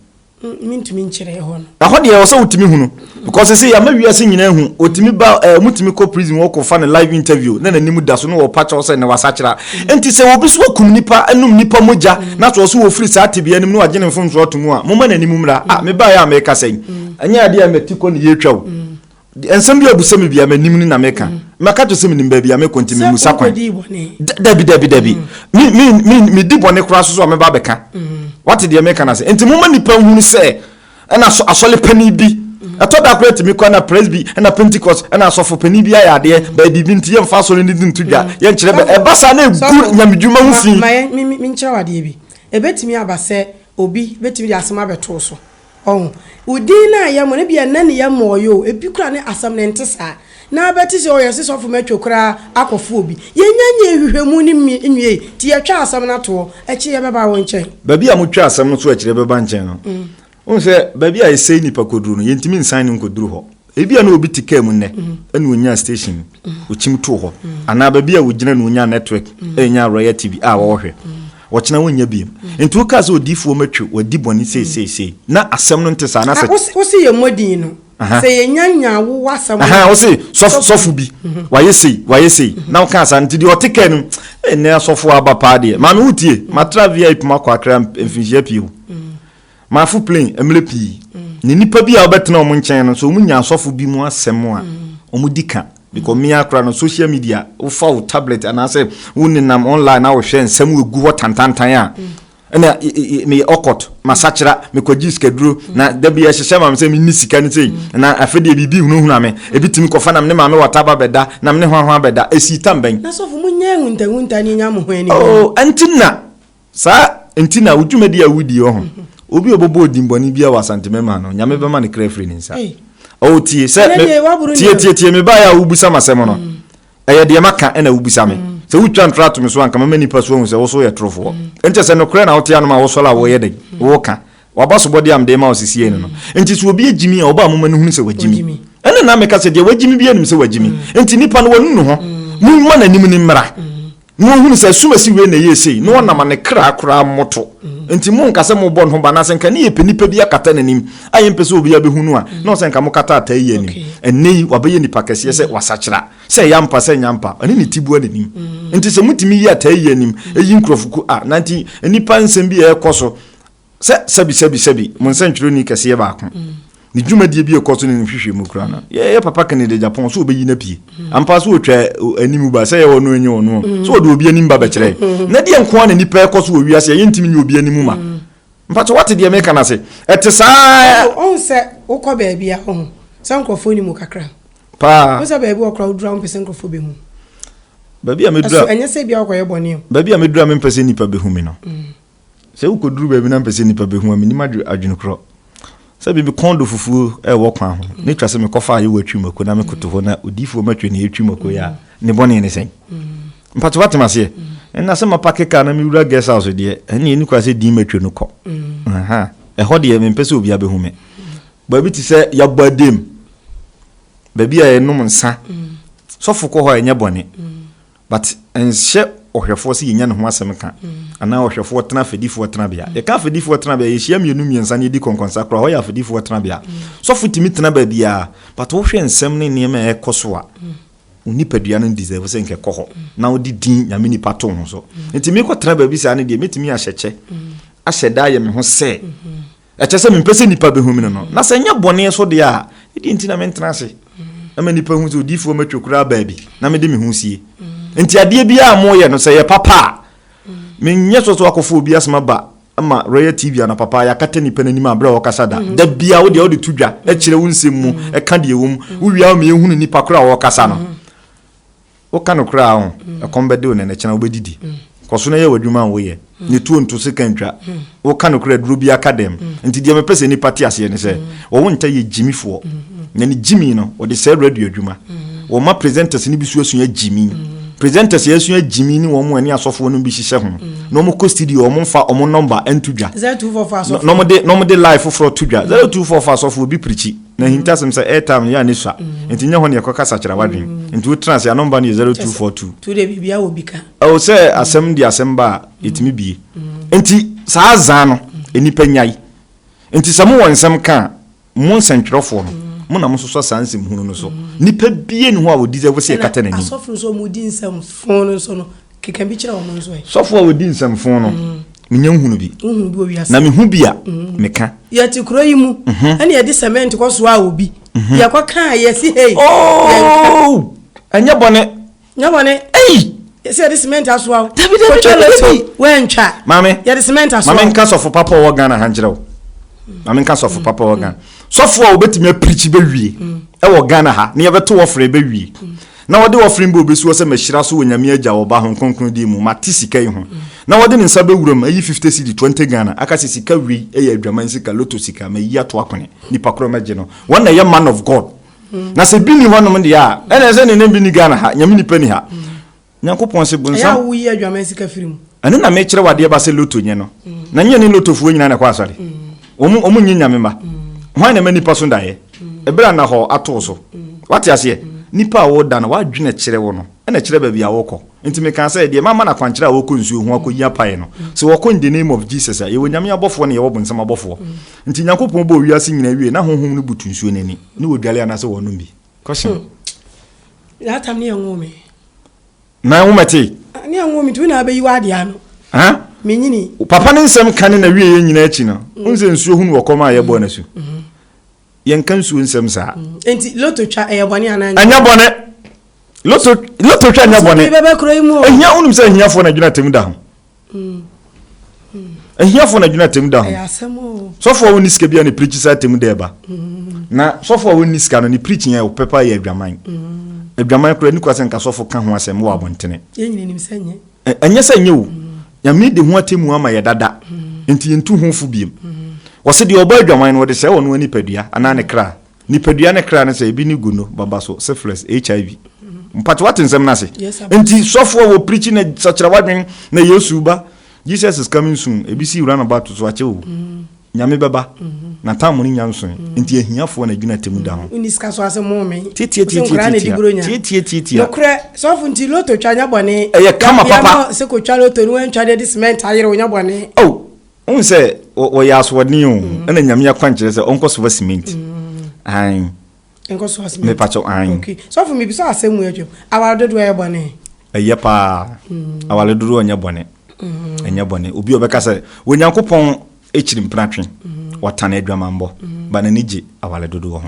mintumi nkyere ho no ahode ye wo se utimi hunu because say ya mawiase nyina hu otimi ba mutimi ko prison wo ko fa na live interview na nanim da so no wo pacha wo se na wasachira enti se wo bi so akum nipa anum nipa moja na so wo free sa tebia nim no agene mfom so otomu a moma nanim mra me ba ya me ka sen anya ade ya metiko ne ye twawo ensem bi abusem bi ya manim ni na meka maka to sem nim ba bi ya me kontimi musa kwan dabi mi di bone kura so me ba beka what did you make an answer enti moma nipa hunu se na asole pani bi atoda kwet mi kwa na presby na Pentecost na asofo pani bi ayade ba bibi nti ye mfa asole ni ntudwa ye nkire ba basa na egu nyamedwuma hu fi mi nkire wade bi ebetimi abase obi betimi asem abeto so oh udin na ya mo ne bia na ne ya mo yo ebi kura ne asem ne ntesa na beti se oyese so fo matwokura akofo obi yenya ehwehwemu ni nwie ti ya twa asem na to echi ye beba won chen babi a mutwa asem no so echire beba nchen no unse babi a esei nipa koduru no yentimi nsan ni koduru ho ebi a na obi tika mu ne ene onya station ochim to ho ana babi a wogina na onya network enya royal tv a wo hwe wochina wonya biem nti woka so odifuo matwe wadi boni sei na asem no ntesa na se wo se ye modin no se yenya wo wasam wo se sofu bi waye sei na woka asa nti di otika no ene sofu aba pa de ma me wutie matra vip makwa akra mfinjia pie ho ma fu plane emle pie ni nipa bi a obetena omo nchen no so munya sofu bi mu asem a omudika because me akra no social media wo fa wo tablet and I say woninam online na wo hwe nsem egu wo tantantan a na me okot masachira me kwaji skeduro na da bia hyehye ma me say me ni sika ni sei na afede bibi hunu ame ebitimi kofa na me ma me wataba beda na me hwan beda esi tamban na sofu munya hunta ni nya mo hwani oh antina sa antina wudwumadi a wudi ho obi obobo odimboni bia wasanteme ma no nyame be ma ne krefri ni nsa oh tie se tie me ba ya ubusa masem no eye de maka ena ubusa me se wutwa ntrato me so anka ma nipa so hu se wo so ye trofo ente se no kre na wotia no ma wo so la wo ye de wo ka wabaso body am de ma osisi no enti so obi agimi a oba amoma no hu se wagimi ene na me ka se de wagimi bia nim se wagimi enti nipa no wonu ho mu ma na nim ni mmra no hu se sumasi we na yesei no na ma ne kra kra moto enti mu nka se mo bon ho ba na se nka ne yepe nipa bia kata nanim aye mpese obi ya behunu a no se nka mo kata ata yi anim eni wabaye nipa kase se wasachira se yampa se nyampa ani ni tibu anim enti se mutimi yi ata yi anim eyi nkrofuku a nanti nipa nsem bi e koso se sebi mo nsentwiro ni kase ye ba ko ni dwumadie bi e koso ni hwehwe mu kra na ye papa kan de Japan so obeyi na pie ampa so otwa animu ba se ye wono enye wono so de obi anim ba be kire na de nko na nipa e koso owi ase ye ntimi ni obi animu ma mpacho what de make na se ete saa on se ukọ ba bia ho sankofo ni mu kakra pa o se ba bia okra odura on pese nkofo be hu ba bia medura so enye se bia okoye boni ba bia medura me pese nipa be hu mi no se ukoduru ba bi na pese nipa be hu mi ni madu adwunukro se bibi kondo fufu e wo kwa ho ne twa se me kofa aye watwumako na me koto ho na odifuo matwe ne etwumako ya ne bone ne sen mpato watemase na se mapakeka na me wura guest house de ene ni kwa se di matwe no ko aha e ho de me pese obi abehu me ba bi ti se ya badem ba bi a enum nsa so fuko ho enye bone but enhye ohwefo se yenya ne ho asem ka ana ohwefo tena fedifo tena bia e ka fedifo tena bia ye hia mienu miensa ne di konkonsa kra ho ya fedifo tena bia so futimi tena ba bia but wo hwe nsem ne ne ma e koso a unipadua no deserve se nke koho na wo di din nyame ni pato ho so ntimi ko tena ba bi sa ne de metimi ahyeche ahyeda ye me ho se eche se me pese nipa be hu mi no na se nya bone so de a edi ntina me ntena se ama nipa hu so difo matwokura ba bi na me de me hu sie enti ade bia mo ye no se ye papa menye so akofo obi asma ba ama royal tv ana papa ya kata nipa nanim abra wo kasa da bia wo de wo de tudwa e kire wo nsem mu e ka de wo mu wo wia wo me ehunu nipa kora wo kasa no wo ka no kora ho e kombede wo ne ne chena wo bedidi koso na ye wadwuma wo ye ne tuo nto se kantwa wo ka no kora duro bi akadem enti de me pese nipa ti ase ne se wo nta ye jimifo na ni jimi no wo de se radio adwuma wo ma presenters ni bi so asu ya jimi presenters yesu ya jimi ni wo mu ani asofo no bi hihye ho no mo ko studio wo mo fa o mo number entudwa 0244 asofo no mo de live for tudwa 0244 asofo bi prichi na hintasem say airtime ya ni swa enti nya ho ne yakokasa kira wadwen enti wo trans ya number ni 0242 to de bibia wo bika o say asem di asem ba etimi bi enti saa zan no enipa nyai enti samu wonsem ka mo nsentwerofo no mo na mo so sansem hunu no so nipa bie ni ho a wodi ze wo se kata nani asofo so mo di nsem fon no so no keka bi kira wo no so sofo a wodi nsem fon no menya hunu bi wo wi asa na me hu bia meka ya ti kuro yi mu ani ya di cement ko so a obi ya kwa kan ya si hey oh anya bone ei yes ya di cement aso a David wentwa mame ya di cement aso mame nka sofo papa wo Ghana hanjrew mame nka sofo papa wo Ghana sofo a obetimi preach be wie e wo Ghana ha ne ye beto wo frɛ be wie na wode offering bo besu se mehira so wonyame agya wo ba ho konkron di mu mate sika yi ho na wode ne nsa bewuram ayi 50 cedi 20 Ghana aka se sika wi eya adwaman sika loto sika ma yi ato akone nipa kro magye no wona ye man of God na se bi ni honom de ya ene se ne bi ni Ghana ha nyame nipa ni ha Nyankopon se bunsa ya wo yi adwaman sika firim ane na me kire wade ba se loto nye no na nye ni loto fuo nyina na kwa asare omu nyame ma hwan na mani paso ndaye ebra na ho ato so wate ase nipa wo da na wadwene kire wo no ena kire ba bia wokọ enti me kan say de mama na kwankire wokọ nsuo ho akọ yia pae no so wokọ in the name of Jesus a ye wonyame abofo na ye wo bonsam abofo enti Nyankopon bo wiase nyina wie na honhom no butu nsuo nani ne wodwale anase wo no bi question ya tam ne yanwome na womete ne yanwome tu na abayi wade ano ha menyini papa ne nsem kan na wie ye nyina achi no unse nsuo hu no wokọ ye bo na su yen kan su nsem sa enti loto twa bone ananya anya bone loto twa anya bone bebe kro imu ehia unum se ehia fo na dwuna tem da ho ehia fo na dwuna tem da ho ya asemo so fo woni sika bia ne preach sa tem da ba na so fo woni sika no ne preach nya pepa ya adwaman kro ni kwase nka so fo ka ho asem wo abontene yenyine nim senye anya senye wo ya me de ho atemu ama ya dada enti yentu ho fu biem wose de oba adwaman no de se wono ani padua ana ne kra ni padua ne kra ne se ebi ni gu no baba so syphilis HIV mpati what nsem na se enti sofo wo preaching na sachira wadwen na Yesu ba Jesus is coming soon ebi si run about so ache wo nyame beba na tamu ni nyanso enti ehiafo na dwuna temu da ho uniska so ase momme titi lokre sofo nti loto twanya bone eye kama papa se ko twa loto no ntwa de cement ayere onya bone oh unse o yaso wani o na nyame yakwankire se onko so cement ai enko so cement me pacho ai okay sofo me bi so asemu adwo awadodo e bone eye pa awadodo onya bone enya bone obi obeka se wonyankopon echirim pratwe watane adwamambo bana niji awale dodo ho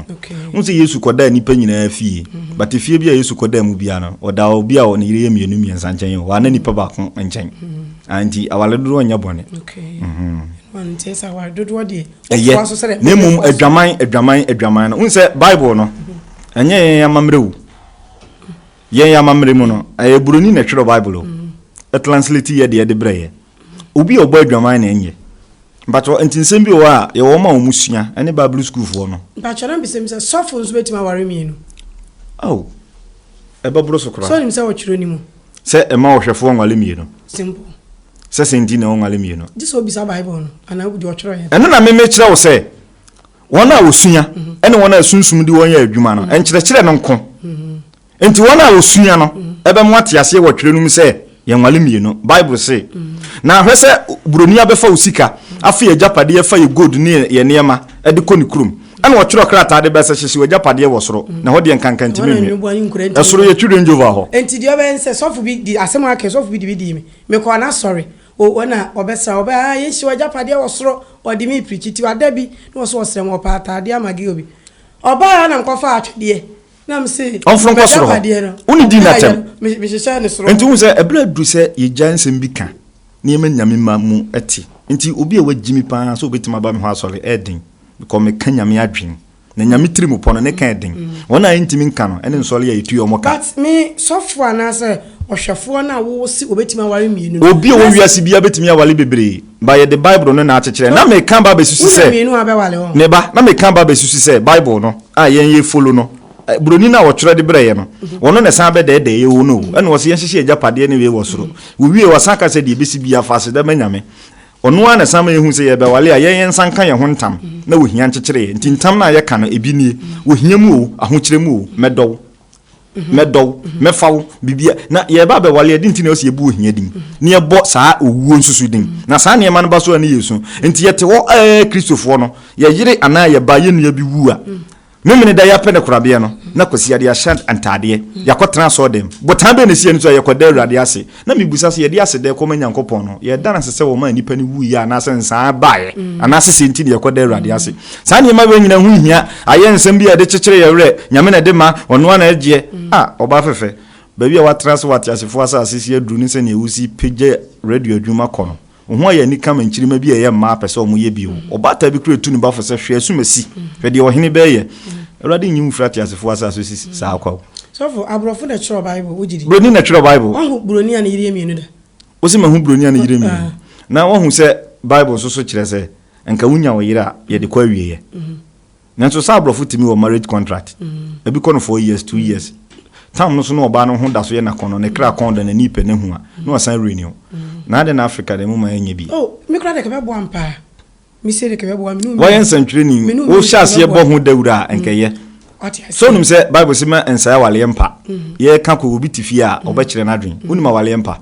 unse Yesu koda nipa nyina fie but fie bia Yesu koda mu bia no oda obi a o ne yire mienu miensa nchen wa na nipa ba ko nchen anti awale dodo nya bone one tesa awale dodo de nemum adwaman no unse Bible no enye ya mamrewu ye ya mamre mu no buroni na twero Bible o translate ye de breye obi obo adwaman na enye Bacho entinsem bi wa ye wo ma omusua ene Bible school fo no. Bacho na bisem se sofo nso betima ware mienu. Oh. Eba bro so kra. So nim se wo kyero ni mu. Se e ma ohwefo nwale mienu. Simple. Se senti na nwale mienu. This will be sa Bible no. Ana wo di okyero ye. Eno na me kire wo se wona osua ene wona asunsum di won ya adwuma no. Enkyere no nko. Enti wona osua no ebe mo ate ase wo kyero num se ye nwale mienu. Bible say na hwese buroni abefa usika afi ye japade fa ye gold ni ye niema e de koni krum ana wo kyero krata de besa hyehye we japade wo soro na ho de nkankanti me e soro ye twire njova ho enti de obense sofu bi di asem ake sofu bi di me ko na sorry o wona obesa oba ye hye we japade wo soro odi me preachiti wada bi no so osrem opata de amagi obi oba na nkofa atwede na mse on from kosoro uni di na tem me hyehye ne soro enti wo se ebra du se ye jansem bi kan niema nyame ma mu eti nti obi e wagimi pa so obetima ba me ho asole eden because me kan nyame adwen na nyame tiri pono ne kan eden wona ntimi nka no ene nsole ya etu omo ka but me sofo anase ohwefo na wo si obetima ware mienu obi e wo wiase bia betimi awale bebre ba ye the Bible no na achekere na me kan ba besusu se mienu abewale ho me ba na me kan ba besusu se Bible no a yen ye follow no buroni na wo kyerɛ de brɛ ye no wono ne san be de ye wo no ene wo se yenhye japade ne we wo soro wo wie wo saka se de besi bia fase da manyame ono ana san ma yehu se ye be wale a yen san kan ye ho ntam na wo hia nkyekere nti ntam na ye ka no ebi nie wo hia mu o ahokyere mu o medow mefaw bibia na ye ba be wale edi ntine o se ye bu wo hia din ne ye bo saa owuo nsusu din na saa ne ma no ba so ani Yesu nti ye te wo Kristofo no ye yire ana ye ba ye nua bi wu a memene da ya pene kurabia no na kwasi ade asha antade yakotena so dem botan be ne sie nso yakoda awurade ase na mibusa se ye de ase de ko manyankopon no ye da na sese wo ma nipa ni wu ya na sensan baaye ana sese nti de yakoda awurade ase saa ne ma we nyina hu hia aye nsem bia de kyekere ye wre nyame na de ma ono ana agye oba fefe ba bia watra so watiasefo asa asisi aduru ni se ne ewusi peje radio adwuma kono ho ya ni kama nkyirima bi ye ma pese omo ye bio obata bi kuretu ni ba fo se hwe asumasi hwe de ohene be ye awurade nyi mfrati asefo asa so sisi saa kwa So for abrofo na chiro Bible wojiri. Broni na chiro Bible. Wahu broni ana yire mienu da. Wosi mahu broni ana yire mienu. Na wahu se Bible so kire se enka wunya wo yire a ye de kwa wieye. Nanso sa abrofo timi wo marriage contract. Ebi kono 4 years 2 years. Tam no so no oba no ho da so ye na kono ne kra kono da na nipe ne hu a. No asan renew. Na de na Africa de mu ma enye bi. Oh, me kra de ka be bo ampa. Mi se de ka be bo am no. Wo yen santwire ni wo hyase ye bo ho dawura enka ye. So num say Bible say ma ensaya wale mpa. Ye ka ko obi tifi a obekire na dwen. Unima wale mpa.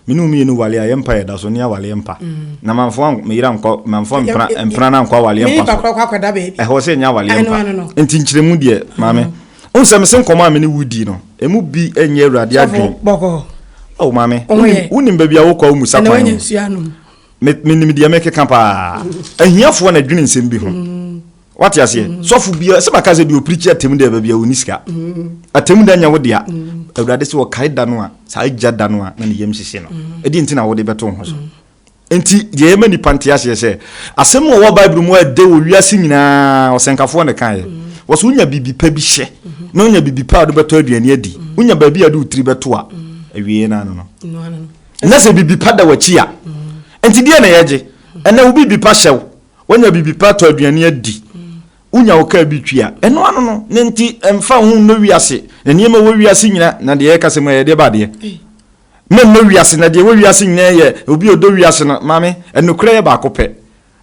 Minu mi nu wale a mpa ye da so ne wale mpa. Na manfo me yira nko manfo mpra na nko wale mpa. Me ba kwa kwa da baby. Ho say nya wale mpa. Enti nkiremu de maame. Onsem se nkoma me ne wudi no. Emu bi enye awurade adwen. Boko. Oh maame. Unim ba bia wo kwa mu sakwan. Na wanya suanu. Me nim de make kampa. Ahiafo na dwen nsem bi ho. What you say? So for be se baka se bi oprichi atem de ba bia oniska. Atem da nya wo de a. Awurade se wo kai da no a, sa agya da no a na ne yam hihye no. Edi nti na wo de beto ho so. Enti de yema ni pantia se asem wo Bible mu a de wo wiase nyina osenkafo ne kan ye. Wo so unya bibi pa bi hye. Na unya bibi pa do beto aduane adi. Unya ba bia do utiri beto a awie na no. Na se bibi pa da wachi a. Enti de na yeje. Ena wo bibi pa hyew. Wonya bibi pa to aduane adi. Unya oka bi twia eno ano no nenti emfa hu no wiase na niema wo wiase nyina na de yeka sema ye de ba de no wiase na de wo wiase nyina ye obi odo wiase no mame enokra ye ba kope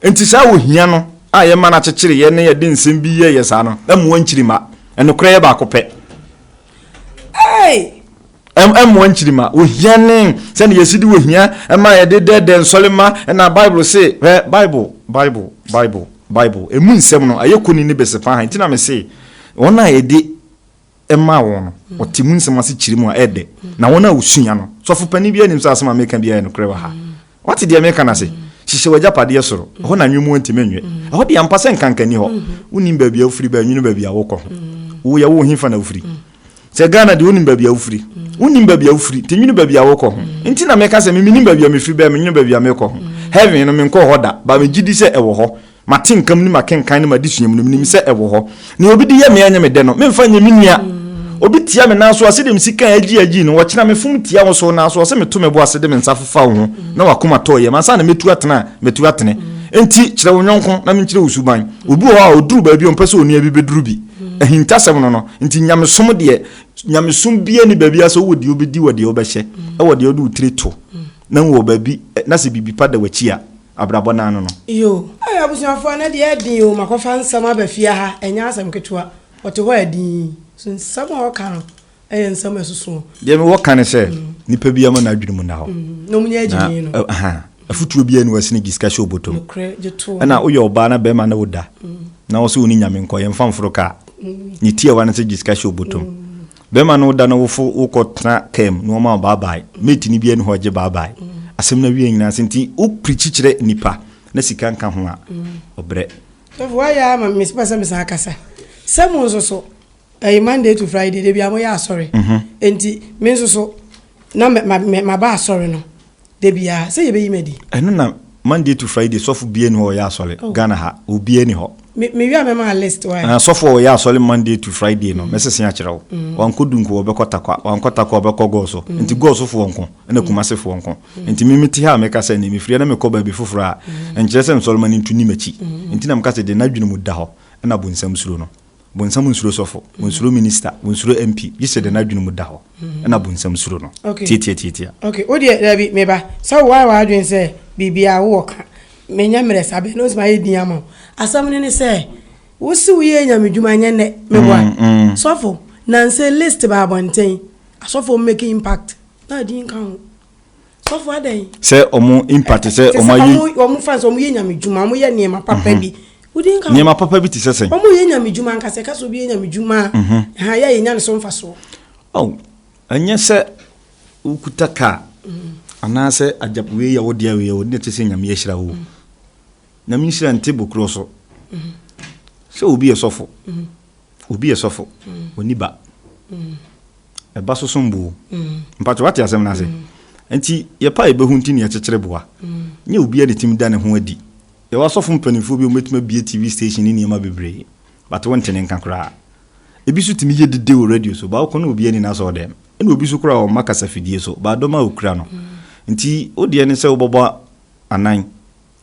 enti sa wo hia no a ye ma na kyekere ye ne ye de nsem bi ye sa no emu wankyirima enokra ye ba kope emu wankyirima wo hia ne se ne yesidi wo hia ema ye de nsolema na Bible say Bible emu nsem no ayekoni ne besefa han tina me se wona yede ema won otimu nsem ase kyirimu a ede na wona usunya no sofo pani bia nim sa asema meka bia no krewa ha what dey meka na se hihye wajapade soro ho na nwemu ntimenwe ho de ampa se nkankani ho unim ba bia ofiri ba nwunu ba bia wokọ wo ya wo hifa na ofiri se Ghana de unim ba bia ofiri unim ba bia ofiri te nwunu ba bia wokọ ntina meka se me nim ba bia me firi ba me nwunu ba bia me kọ heaven no me nkọ hoda ba me gidi se ewo ho matinkam ni makenkan ni madisunyam ni nim se ewo ho ni obi di ye me anya me de no me mfa nya minia obi tia me na so ase dem sika agi no wokyena me fum tia wo so na so ase me to me bo ase de me nsa fefa wo na wakoma to ye mansa na metu atene enti kire wo nyonko na me kire usuban obi ho a oduru ba bi o mpese oni abi beduru bi ahintasem no enti nyamesom de nyamesom bia ni ba bi aso wo di obi di wo de obehye e wo de odu utreto na wo ba bi na se bibi pada wachi a abrabo na no yo ay abusuafo na de edin o makofa nsam abafia ha enya asam ketua wote ho edin so nsam o ka no nsam esusu de me wo kan se nipa bia ma na adwurum na ho no munya agini no afutuo bia ni wasini discussion obotom na uyo oba na be ma na woda na wo so oni nyame nko ye mfamforo ka ni tie wa na se discussion obotom be ma na woda na wo fo ukotna kem no ma bye meti ni bia ni ho je bye asem na wie nyina senti o preach kire nipa na sika nka ho a obre so why am miss pasa misa akasa some so Monday to Friday they be amoya sorry enti me so na ma ba sorry no they be say ye be yimedi eno na Monday to Friday so fu bie ni ho ya sorry Ghana ha obi ni ho me wi amema list why so fu ya sorry Monday to Friday no mesese ya kire wo wanko dunko obekota kwa wankota kwa obeko go so enti go so fu wonko na kumase fu wonko enti mimiti ha meka se ni mifiri na meko ba bi fufura enje se Solomon ntuni machi enti na meka se de na dwunu mu da ho na bunsam suro no bunsam nsuro sofo bunsuro minister bunsuro MP yise de na dwunu mu da ho na bunsam suro no tie okay o de David meba so why adwen se bibia wo ka menya mere sabe no sma yedin ama asam ne se wo si wo ye nyamedwuma nya ne meboa sofo na nse list ba bonten asofo make impact na din kan sofo adan se omo impact se omo fans omo ye nyamedwuma omo ye niema papa bi udin kan niema papa bi ti sesen omo ye nyamedwuma nka se kaso bi ye nyamedwuma ha ye nya ne so mfa so anya se ukutaka anase ajapuwe ya wodi awe ya wodi tese nyame yeshira wo na minshira nte bokro so se obi esofo oniba eba so sombu mpacho wati asem na se enti ye pa ebe hunti ne yekekere boa nye obi ade tim da ne ho adi ye wasofo mpanifo bi ometuma bie TV station ni niema bebre but wonte ne nkankra ebi so timi ye dede o radio so ba ko na obi ani na so dem ena obi so kura o makasa fidie so ba do ma okura no nti odi ani se obobo anan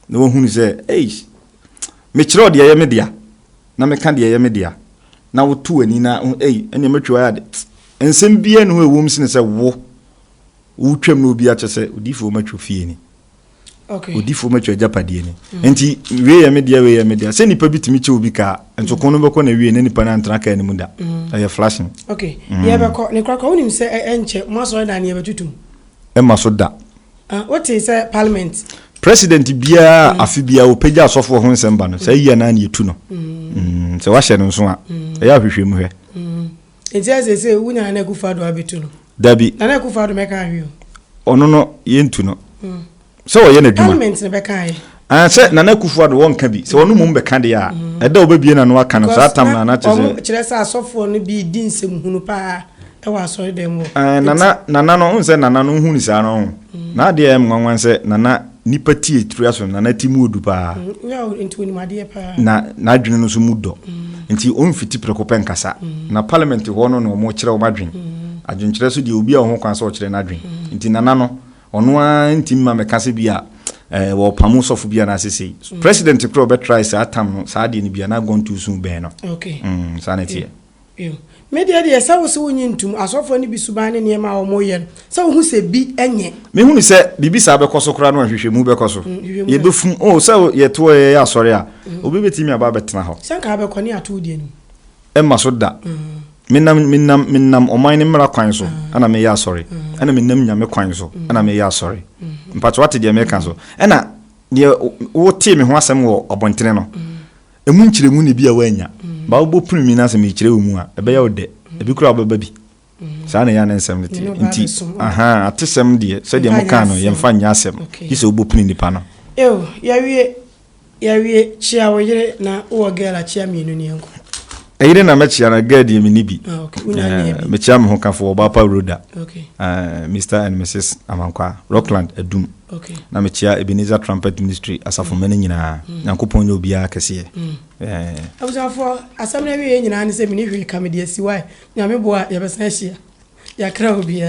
na wo hunu se me kire odi ye media na me ka de ye media na wo tu ani na ene metwa ya de ensem bia no ewom sine se wo twam no obi a chese odifo matwa fie ni okay odifo matwa japadie ni nti we ye media se nipa bitimi che obi ka enso kono beko na we ne nipa na ntra ka ni mu da aye flashing okay ye beko ne kwakwa wonim se enche mo so na ne betutum e maso da what is parliament president bia afi bia opeja asofo ho nsemba no se yi na na yetu no se wa hye no so a e ya hwehwem hwe enti ase wunya na Akufo-Addo abetu no dabi na Akufo-Addo meka hwe ono no yentu no se wo ye na dwuma parliament ne beka ye se na Akufo-Addo won ka bi se wono mum beka de a eda obabie na no aka no sa tam na na chese kire sa asofo no bi di nsem hunu pa e wa asori dem wo nana no unse nana no hunu sa no na de em nwanwan se nana nipa tie tru aso nana timu odu pa ya enti woni made pa na adwene no so mudo nti on fiti prekopen kasa na parliament ho no mo kire o madwen adwenkyere so de obi a ho kwan so kire na adwen nti nana no ono a nti ma mekase bia wo pamu sofu bia na sese president kro be try sa atam no sa de ni bia na gon to sun ben no okay sa na tie media de sa wo se wonyi ntum asofo ni bi suban ne niam a wo moye sa wo hu se bi enye me hu ni se bibi sa be koso kra no hwehwemu be koso ye be fun sa ye to ye asore a obi betimi aba betena ho sanka be koni ato die ni e maso da minnam oman ni mra kwan so ana me ya asore ana minnam nyame kwan so ana me ya asore mpato wate de me kan so ana de wo tie me ho asem wo obontene no emu nkyiremu ne bia wanya ba wo primi na asem kyire wo mu a ebe ya ode ebi kura baba bi sa na ya na nsem leti nti atesem de se de mo kan no ye mfa nya asem gise wo primi nipa no ya wie chia wo yire na wo gela chia mienu ni enko eyire na mechia na gadi ye minibi okay mechia me ho kan fo Obapa Roda okay Mr and Mrs Amankwa Rockland Adum okay na mechia Ebenezer Trumpet Ministry asafo mane nyina yankopon nye obi akese abusafo asamna wie nyina ne se mini hwe kamedi asi wai nyame boa ye besa hia ya kra obi